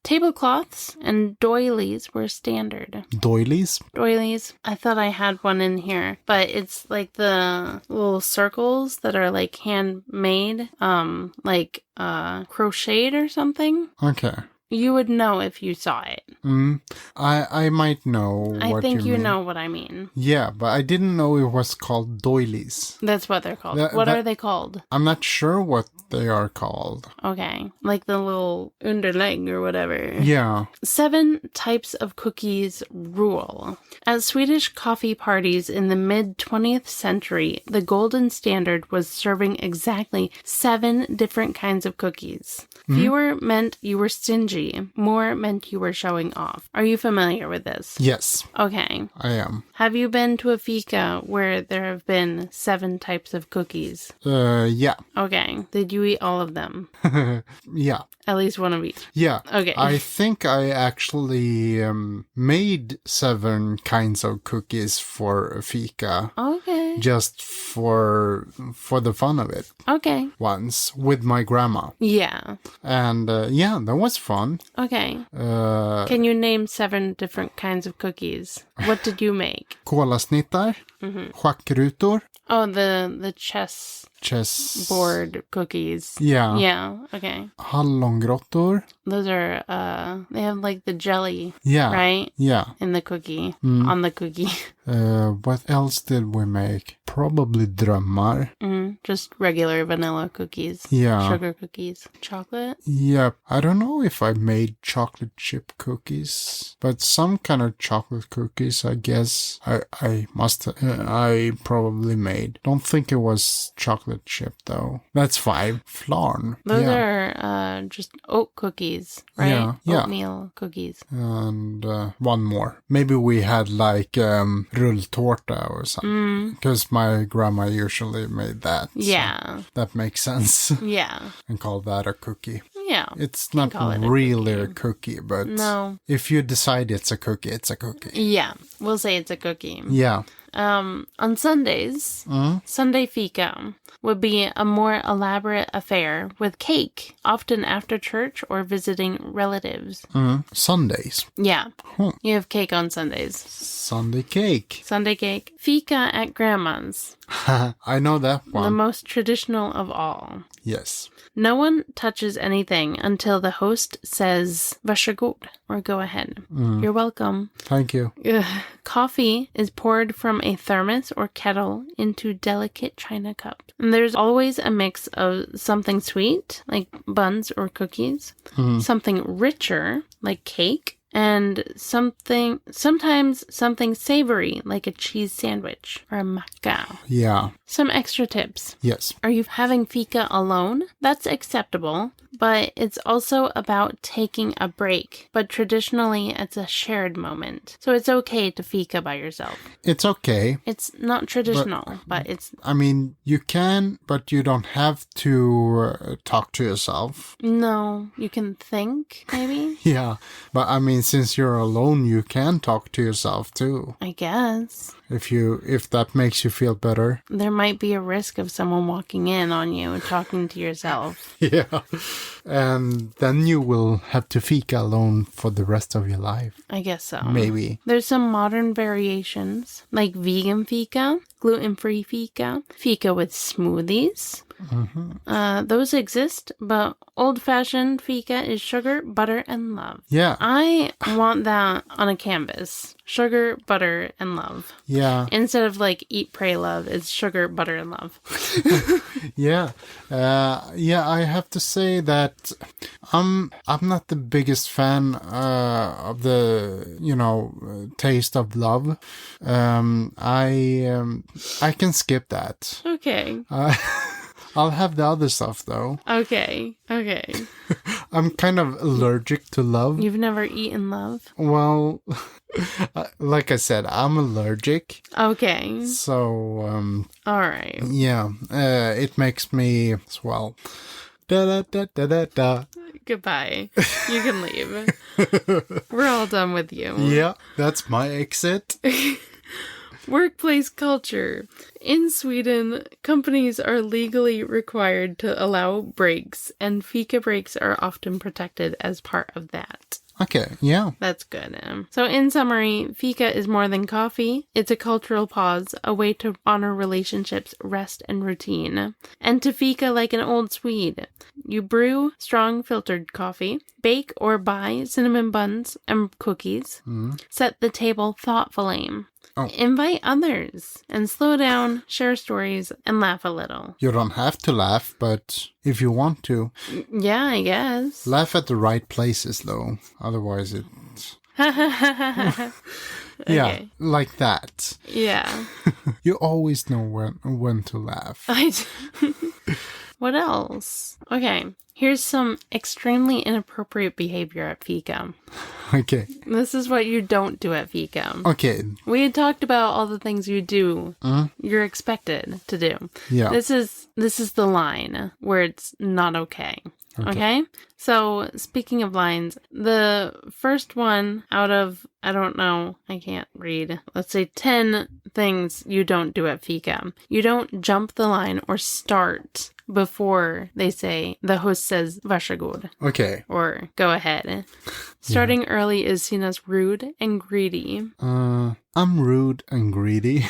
Tablecloths and doilies were standard. Doilies? Doilies. I thought I had one in here, but it's like the little circles that are like handmade, like crocheted or something. Okay. You would know if you saw it. I might know what you mean. I think you know what I mean. Yeah, but I didn't know it was called doilies. That's what they're called. What are they called? I'm not sure what they are called. Okay. Like the little underleg or whatever. Yeah. 7 types of cookies rule. At Swedish coffee parties in the mid-20th century, the golden standard was serving exactly 7 different kinds of cookies. Fewer meant you were stingy. More meant you were showing off. Are you familiar with this? Yes. Okay. I am. Have you been to a Fika where there have been 7 types of cookies? Yeah. Okay. Did you eat all of them? Yeah. At least one of each? Yeah. Okay. I think I actually made 7 kinds of cookies for Fika. Okay. Just for the fun of it. Okay. Once with my grandma. Yeah. And yeah, that was fun. Okay. Can you name 7 different kinds of cookies? What did you make? Kolasnittar, schackrutor. Oh, the chess board cookies. Yeah. Yeah. Okay. Hallongrottor. Those are they have like the jelly. Yeah. Right? Yeah. In the cookie. On the cookie. What else did we make? Probably drömmar. Just regular vanilla cookies. Yeah. Sugar cookies. Chocolate? Yep. I don't know if I made chocolate chip cookies, but some kind of chocolate cookies, I guess. I probably made. Don't think it was chocolate chip though. That's 5. Flarn. Those are just oat cookies, right? Yeah. Yeah. Oatmeal cookies. And one more. Maybe we had like rulltårta or something. Because my grandma usually made that. Yeah. So that makes sense. Yeah. And call that a cookie. Yeah. It's not call it a really cookie. a cookie, but No. if you decide it's a cookie, it's a cookie. Yeah, we'll say it's a cookie. Yeah. On Sundays, Sunday Fika would be a more elaborate affair with cake, often after church or visiting relatives. Sundays. Yeah, Huh. you have cake on Sundays. Sunday cake. Sunday cake. Fika at Grandma's, I know that the one. most traditional of all. Yes. No one touches anything until the host says varsågod, or go ahead. You're welcome. Thank you. Coffee is poured from a thermos or kettle into delicate china cups. And there's always a mix of something sweet, like buns or cookies, something richer, like cake, and sometimes something savory, like a cheese sandwich or a macka. Yeah. Some extra tips. Yes. Are you having fika alone? That's acceptable, but it's also about taking a break. But traditionally, it's a shared moment. So it's okay to fika by yourself. It's okay. It's not traditional, but it's... I mean, you can, but you don't have to talk to yourself. No, you can think, maybe? Yeah. But I mean, since you're alone, you can talk to yourself too. I guess. If that makes you feel better. There might be a risk of someone walking in on you and talking to yourself. Yeah. And then you will have to fika alone for the rest of your life. I guess so. Maybe. There's some modern variations, like vegan fika, gluten-free fika, fika with smoothies. Those exist, but old-fashioned fika is sugar, butter, and love. Yeah. I want that on a canvas. Sugar, butter, and love. Yeah. Instead of like eat, pray, love, it's sugar, butter, and love. Yeah. I have to say that I'm not the biggest fan of the taste of love. I can skip that. Okay. I'll have the other stuff though. Okay. I'm kind of allergic to love. You've never eaten love? Well, like I said, I'm allergic. Okay. So, All right. yeah, it makes me swell. Da da da da da. Goodbye. You can leave. We're all done with you. Yeah, that's my exit. Workplace culture. In Sweden, companies are legally required to allow breaks, and fika breaks are often protected as part of that. Okay, yeah. That's good. So in summary, fika is more than coffee. It's a cultural pause, a way to honor relationships, rest, and routine. And to fika like an old Swede. You brew strong filtered coffee, bake or buy cinnamon buns and cookies, set the table thoughtfully. Oh. Invite others and slow down, share stories, and laugh a little. You don't have to laugh, but if you want to. Yeah, I guess. Laugh at the right places, though. Otherwise, it's... Okay. Yeah, like that. Yeah. You always know when to laugh. What else? Okay. Here's some extremely inappropriate behavior at fika. Okay. This is what you don't do at fika. Okay. We had talked about all the things you do. You're expected to do. Yeah. This is the line where it's not okay. Okay? So, speaking of lines, the first one out of, I don't know, I can't read. Let's say 10 things you don't do at fika. You don't jump the line or start before the host says varsågod. Okay. Or go ahead. Starting early is seen as rude and greedy. I'm rude and greedy.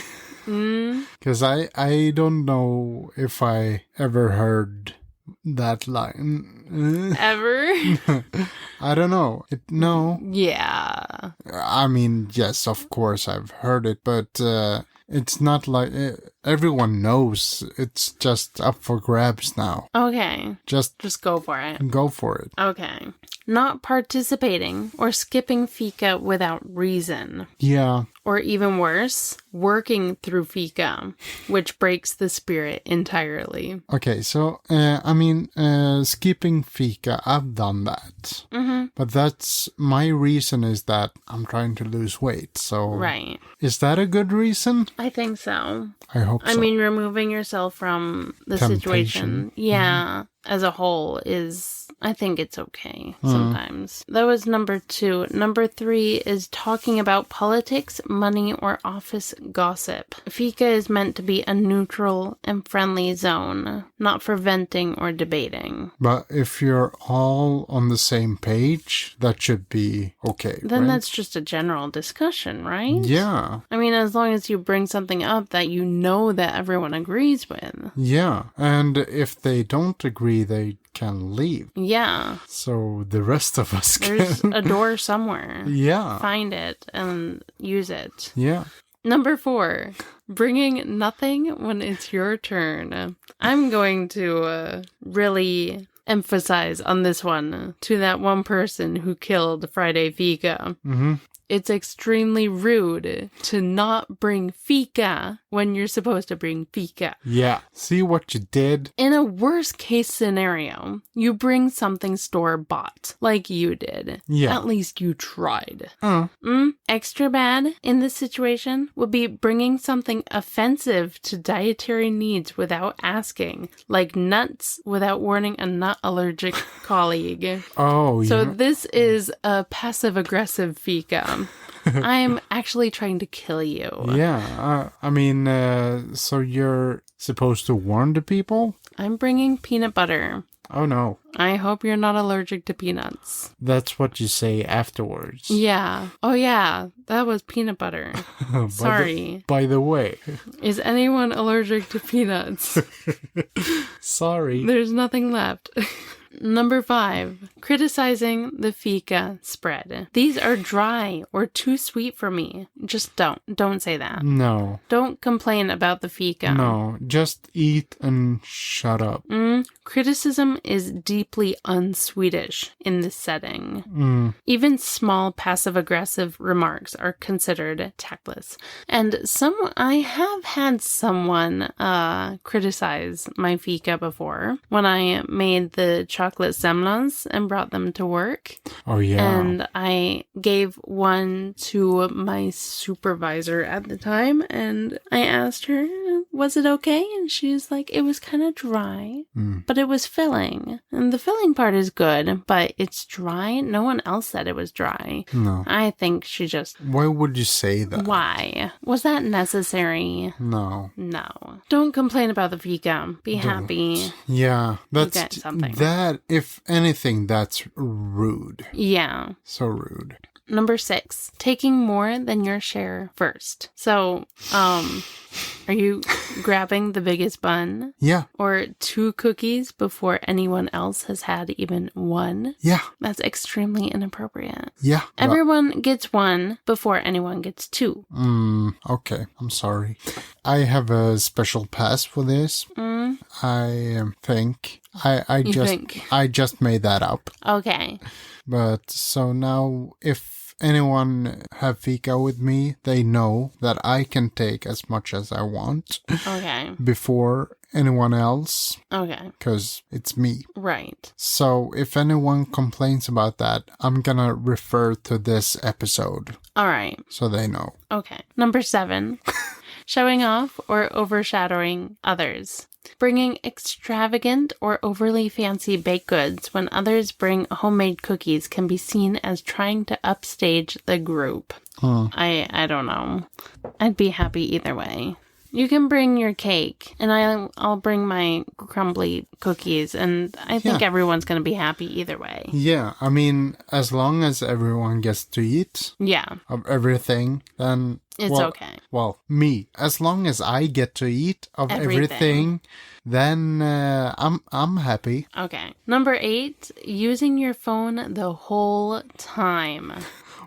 Because I don't know if I ever heard that line. Ever? I don't know. No. Yeah. I mean, yes, of course I've heard it, but it's not like everyone knows. It's just up for grabs now. Okay. Just go for it. Go for it. Okay. Not participating or skipping fika without reason. Yeah. Or even worse, working through fika, which breaks the spirit entirely. Okay, so, skipping fika, I've done that. But that's, my reason is that I'm trying to lose weight, so... Right. Is that a good reason? I think so. I hope so. I mean, removing yourself from the Temptation. situation. Yeah. as a whole is, I think it's okay sometimes. That was number 2. Number 3 is talking about politics, money, or office gossip. Fika is meant to be a neutral and friendly zone, not for venting or debating. But if you're all on the same page, that should be okay, Then right? that's just a general discussion, right? Yeah. I mean, as long as you bring something up that you know that everyone agrees with. Yeah. And if they don't agree, they can leave. Yeah. So the rest of us There's can. a door somewhere. Yeah. Find it and use it. Yeah. Number 4, bringing nothing when it's your turn. I'm going to really emphasize on this one to that one person who killed Friday Fika. Mm-hmm. It's extremely rude to not bring Fika when you're supposed to bring Fika. Yeah. See what you did? In a worst case scenario, you bring something store-bought, like you did. Yeah. At least you tried. Oh. Extra bad in this situation would be bringing something offensive to dietary needs without asking, like nuts without warning a nut allergic colleague. Oh, So yeah. this is a passive-aggressive Fika. I'm actually trying to kill you. Yeah. I mean, so you're supposed to warn the people? I'm bringing peanut butter. Oh, no. I hope you're not allergic to peanuts. That's what you say afterwards. Yeah. Oh, yeah. That was peanut butter. Sorry. By the way. Is anyone allergic to peanuts? Sorry. There's nothing left. Number 5, criticizing the Fika spread. These are dry or too sweet for me. Just don't say that. No. Don't complain about the Fika. No. Just eat and shut up. Criticism is deeply un-Swedish in this setting. Even small passive-aggressive remarks are considered tactless. And I have had someone criticize my Fika before when I made the chocolate semlans and brought them to work. Oh, yeah. And I gave one to my supervisor at the time, and I asked her, was it okay? And she's like, it was kind of dry, but it was filling. And the filling part is good, but it's dry. No one else said it was dry. No. I think she just... Why would you say that? Why? Was that necessary? No. No. Don't complain about the Fika. Be happy. Yeah. get something. That, if anything, that's rude. Yeah. So rude. Number 6, taking more than your share first. So, are you grabbing the biggest bun? Yeah. Or 2 cookies before anyone else has had even 1? Yeah. That's extremely inappropriate. Yeah. Everyone gets 1 before anyone gets 2. Okay. I'm sorry. I have a special pass for this. I think. I just made that up. Okay. But so now if anyone have Fika with me, they know that I can take as much as I want. Okay. Before anyone else. Okay. Because it's me. Right. So if anyone complains about that, I'm gonna refer to this episode. All right. So they know. Okay. Number 7, showing off or overshadowing others. Bringing extravagant or overly fancy baked goods when others bring homemade cookies can be seen as trying to upstage the group. I don't know. I'd be happy either way. You can bring your cake, and I'll bring my crumbly cookies, and I think everyone's going to be happy either way. Yeah, I mean, as long as everyone gets to eat of everything, then... It's okay. Well, me. As long as I get to eat of everything then I'm happy. Okay. Number 8, using your phone the whole time.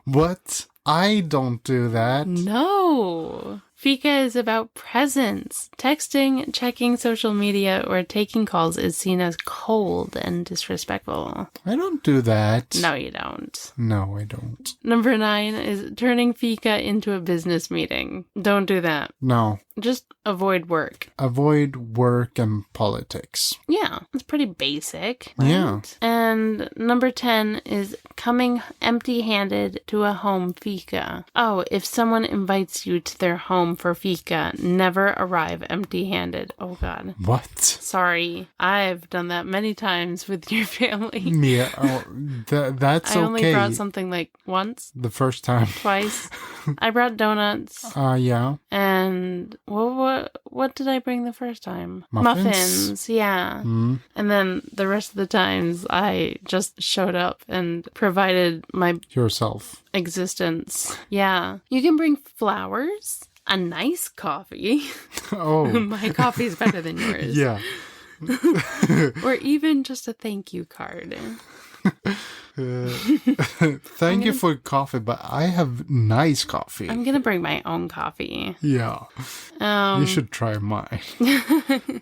What? I don't do that. No. Fika is about presence. Texting, checking social media, or taking calls is seen as cold and disrespectful. I don't do that. No, you don't. No, I don't. Number 9 is turning Fika into a business meeting. Don't do that. No. Just avoid work. Avoid work and politics. Yeah, it's pretty basic. Right? Yeah. And And number 10 is coming empty-handed to a home fika. Oh, if someone invites you to their home for fika, never arrive empty-handed. Oh, God. What? Sorry. I've done that many times with your family. Yeah, that's okay. I only brought something like once. The first time. Twice. I brought donuts. Yeah. And what did I bring the first time? Muffins, yeah. Mm. And then the rest of the times I just showed up and provided my Yourself. existence. Yeah. You can bring flowers, a nice coffee. Oh. My coffee is better than yours. Yeah. Or even just a thank you card. Thank you for coffee, but I have nice coffee. I'm gonna bring my own coffee. Yeah. You should try mine.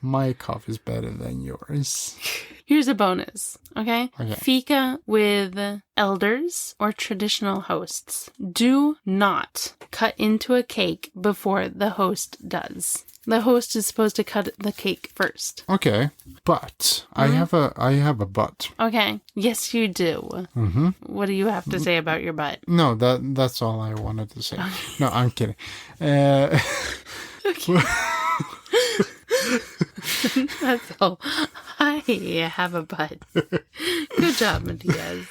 My coffee is better than yours. Here's a bonus, okay? Okay. Fika with elders or traditional hosts. Do not cut into a cake before the host does. The host is supposed to cut the cake first. Okay, but I have a but. Okay. Yes, you do. Mm-hmm. What do you have to say about your butt? No, that's all I wanted to say. No, I'm kidding. That's all. I have a butt. Good job, Mattias.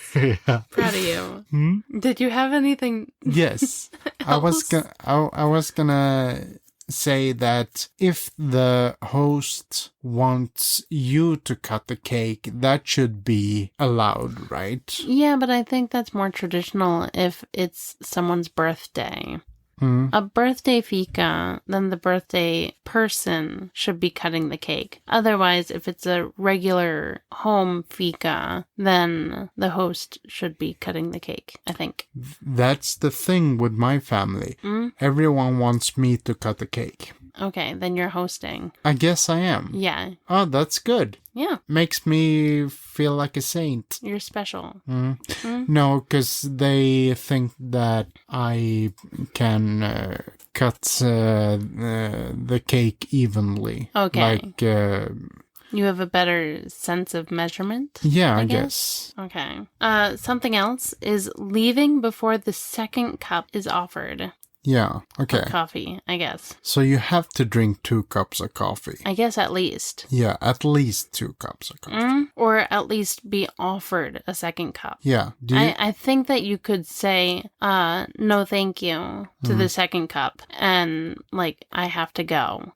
Yeah. Proud of you. Hmm? Did you have anything? Yes. I was gonna say that if the host wants you to cut the cake, that should be allowed, right? Yeah, but I think that's more traditional if it's someone's birthday. Hmm. A birthday fika, then the birthday person should be cutting the cake. Otherwise, if it's a regular home fika, then the host should be cutting the cake, I think. That's the thing with my family. Everyone wants me to cut the cake. Okay, then you're hosting. I guess I am. Yeah. Oh, that's good. Yeah. Makes me feel like a saint. You're special. No, because they think that I can cut the cake evenly. Okay. Like, You have a better sense of measurement? yeah, I guess. Okay. Something else is leaving before the second cup is offered. Yeah, okay. Coffee, I guess. So you have to drink 2 cups of coffee. I guess at least. Yeah, at least 2 cups of coffee. Or at least be offered a second cup. Yeah. Do you... I think that you could say, no thank you to the second cup. And, like, I have to go.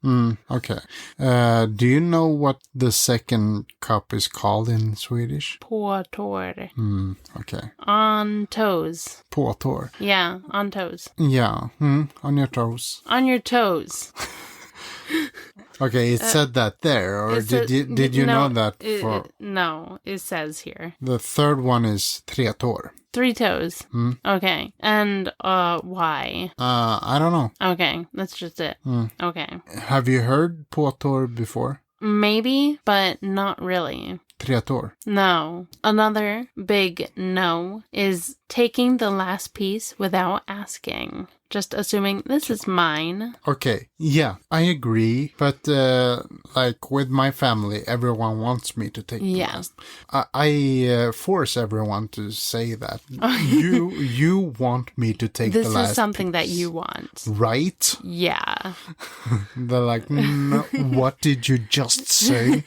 Okay. Do you know what the second cup is called in Swedish? Påtår. Okay. On toes. Påtår. Yeah, on toes. Yeah. On your toes. On your toes. Okay, it said that there, or did you know that? No, it says here. The third one is tre tår. 3 toes. Okay. And why? I don't know. Okay, that's just it. Okay. Have you heard påtår before? Maybe, but not really. Tre tår. No. Another big no is taking the last piece without asking. Just assuming this is mine. Okay, yeah, I agree. But like with my family, everyone wants me to take the last. I force everyone to say that. You want me to take the last. This is something piece. That you want. Right? Yeah. They're like, no, what did you just say?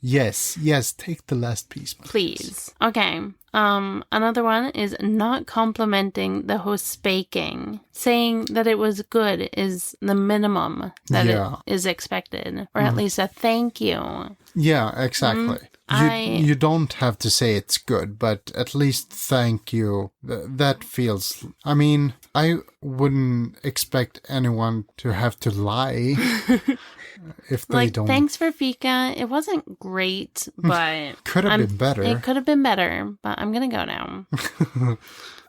Yes, take the last piece. Please. Okay. Another one is not complimenting the host's baking. Saying that it was good is the minimum that it is expected. Or at least a thank you. Yeah, exactly. You don't have to say it's good, but at least thank you. That feels... I mean, I wouldn't expect anyone to have to lie if they don't... Thanks for Fika. It wasn't great, but... Could have been better. It could have been better, but I'm going to go now.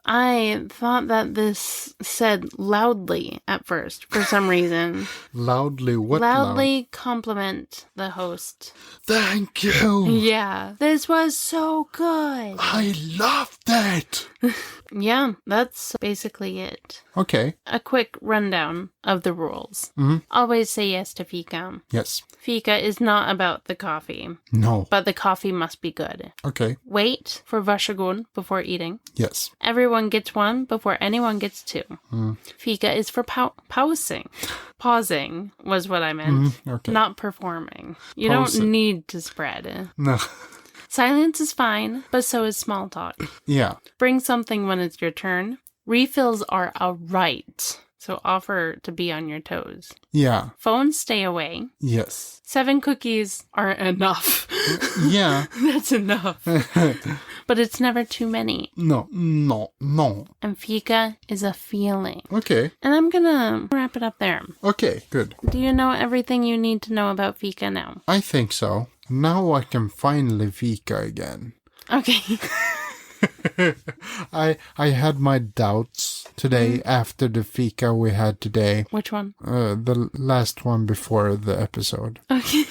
I thought that this said loudly at first, for some reason. Loudly? What loudly compliment the host. Thank you! Yeah. This was so good! I loved it! Yeah, that's basically it. Okay. A quick rundown of the rules. Always say yes to Fika. Yes. Fika is not about the coffee. No. But the coffee must be good. Okay. Wait for varsågod before eating. Yes. Everyone gets one before anyone gets two. Fika is for pausing. Pausing was what I meant. Okay. Not performing. You Pausing. don't need to spread. No. Silence is fine, but so is small talk. Yeah. Bring something when it's your turn. Refills are a right, so offer to be on your toes. Yeah. Phones stay away. Yes. 7 cookies are enough. Yeah. That's enough. But it's never too many. No. And Fika is a feeling. Okay. And I'm gonna wrap it up there. Okay, good. Do you know everything you need to know about Fika now? I think so. Now I can finally Fika again. Okay. I had my doubts today after the Fika we had today. Which one? The last one before the episode. Okay.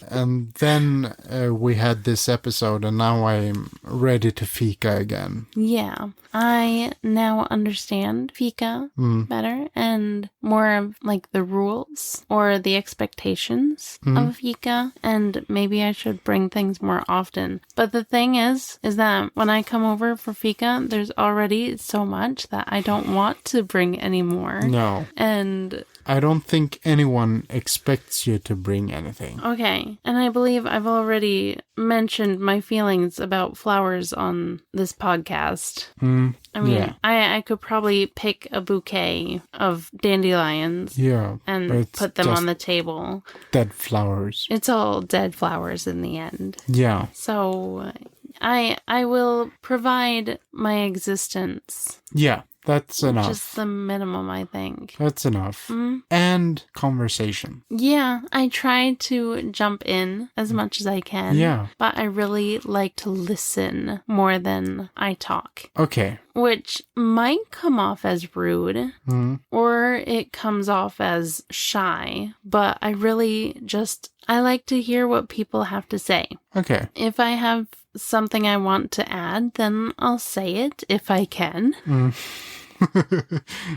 And then we had this episode, and now I'm ready to Fika again. Yeah. I now understand Fika better and more of like the rules or the expectations of Fika, and maybe I should bring things more often. But the thing is that when I come over for Fika, there's already so much that I don't want to bring anymore. No. And I don't think anyone expects you to bring anything. okay. And I believe I've already mentioned my feelings about flowers on this podcast. I mean, yeah. I could probably pick a bouquet of dandelions Yeah. and put them on the table. Dead flowers. It's all dead flowers in the end. Yeah. So I will provide my existence. Yeah. That's enough. Just the minimum, I think. That's enough. And conversation. Yeah, I try to jump in as much as I can. Yeah. But I really like to listen more than I talk. Okay. Which might come off as rude, or it comes off as shy, but I like to hear what people have to say. Okay. If I have something I want to add, then I'll say it if I can.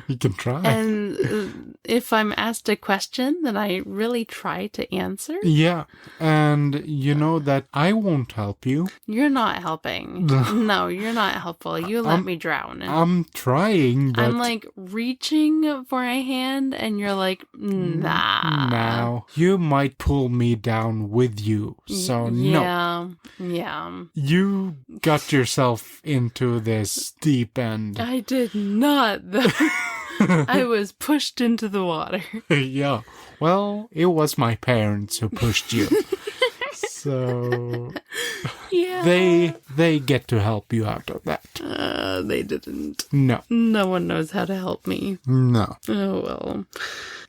You can try. And if I'm asked a question, then I really try to answer. Yeah. And you know that I won't help you. You're not helping. No, you're not helpful. You let me drown. I'm trying, but... I'm like reaching for a hand and you're like, nah. Now, you might pull me down with you. So no. Yeah. You got yourself into this deep end. I did not, though. I was pushed into the water. Yeah. Well, it was my parents who pushed you. So yeah, they get to help you out of that. They didn't. No. No one knows how to help me. No. Oh, well.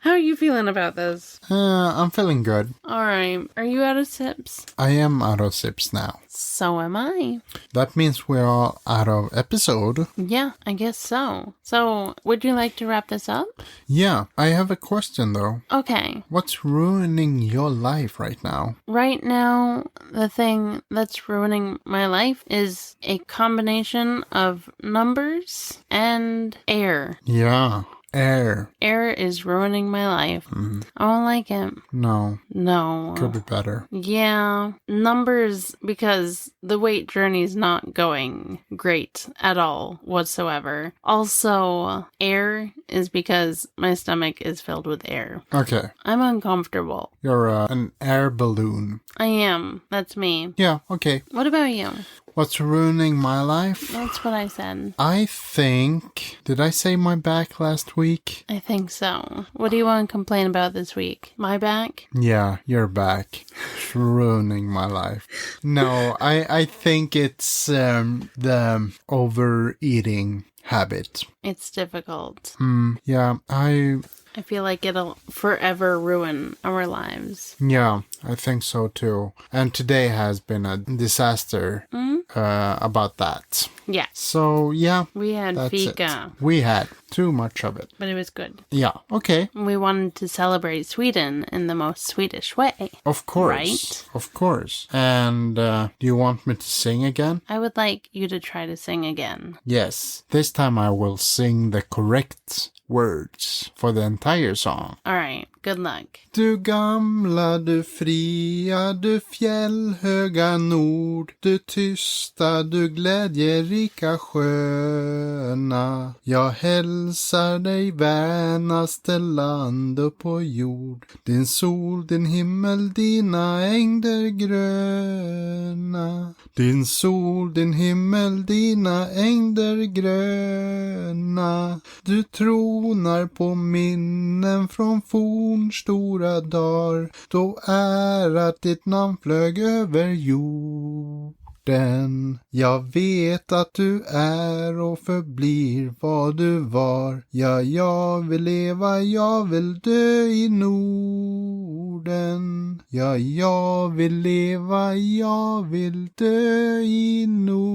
How are you feeling about this? I'm feeling good. All right. Are you out of sips? I am out of sips now. So am I. That means we're all out of episode. Yeah, I guess so. So, would you like to wrap this up? Yeah, I have a question though. Okay. What's ruining your life right now? Right now, the thing that's ruining my life is a combination of numbers and air. Yeah. Air. Air is ruining my life. I don't like it. No. Could be better. Yeah. Numbers, because the weight journey's not going great at all whatsoever. Also, air is because my stomach is filled with air. Okay. I'm uncomfortable. You're an air balloon. I am. That's me. Yeah, okay. What about you? What's ruining my life? That's what I said. I think... Did I say my back last week? I think so. What do you want to complain about this week? My back? Yeah, your back. It's ruining my life. No, I think it's the overeating habit. It's difficult. Yeah, I feel like it'll forever ruin our lives. Yeah, I think so too. And today has been a disaster about that. Yeah. So, yeah. We had that's Fika. it. We had too much of it. But it was good. Yeah, okay. We wanted to celebrate Sweden in the most Swedish way. Of course. Right? Of course. And do you want me to sing again? I would like you to try to sing again. Yes. This time I will sing the correct words for the entire song. All right. Good luck. Du gamla, du fria, du fjällhöga nord, du tysta, du glädjerika sköna. Jag hälsar dig värnaste land upp på jord. Din sol, din himmel, dina ängder gröna. Din sol, din himmel, dina ängder gröna. Du tronar på minnen från fornstora dagar, då att ditt namn flög över jorden. Jag vet att du är och förblir vad du var. Ja, jag vill leva, jag vill dö i Norden. Ja, jag vill leva, jag vill dö i Norden.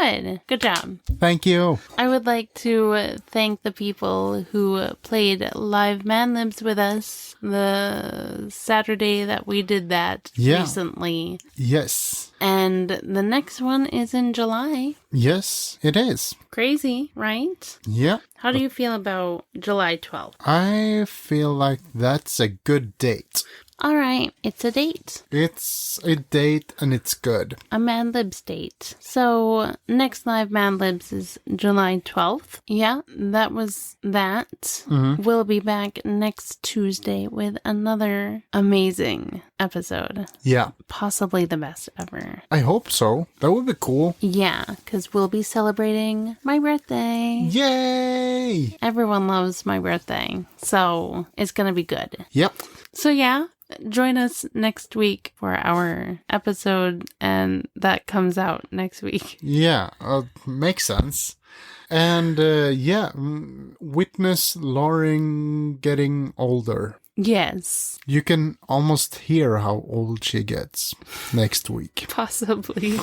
Good. Good job. Thank you. I would like to thank the people who played live Mad Libs with us the Saturday that we did that recently. Yes. And the next one is in July. Yes, it is. Crazy, right? Yeah. How do you feel about July 12th? I feel like that's a good date. All right, it's a date. It's a date and it's good. A Mad Libs date. So, next live Mad Libs is July 12th. Yeah, that was that. Mm-hmm. We'll be back next Tuesday with another amazing episode. Yeah. Possibly the best ever. I hope so. That would be cool. Yeah, because we'll be celebrating my birthday. Yay! Everyone loves my birthday, so it's going to be good. Yep. So yeah, join us next week for our episode, and that comes out next week. Yeah, makes sense. And witness Lauren getting older. Yes. You can almost hear how old she gets next week. Possibly.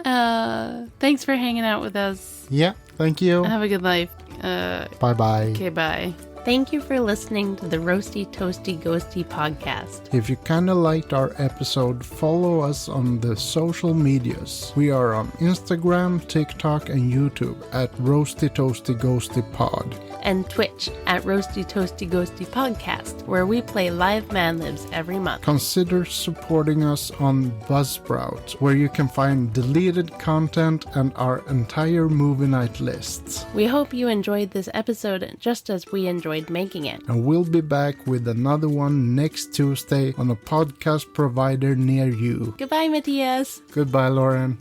Thanks for hanging out with us. Yeah, thank you. Have a good life. Bye-bye. Okay, bye. Thank you for listening to the Roasty Toasty Ghosty podcast. If you kind of liked our episode, follow us on the social medias. We are on Instagram, TikTok, and YouTube at Roasty Toasty Ghosty Pod. And Twitch at Roasty Toasty Ghosty Podcast, where we play live Mad Libs every month. Consider supporting us on Buzzsprout, where you can find deleted content and our entire movie night lists. We hope you enjoyed this episode just as we enjoyed making it. And we'll be back with another one next Tuesday on a podcast provider near you. Goodbye, Mattias. Goodbye, Lauren.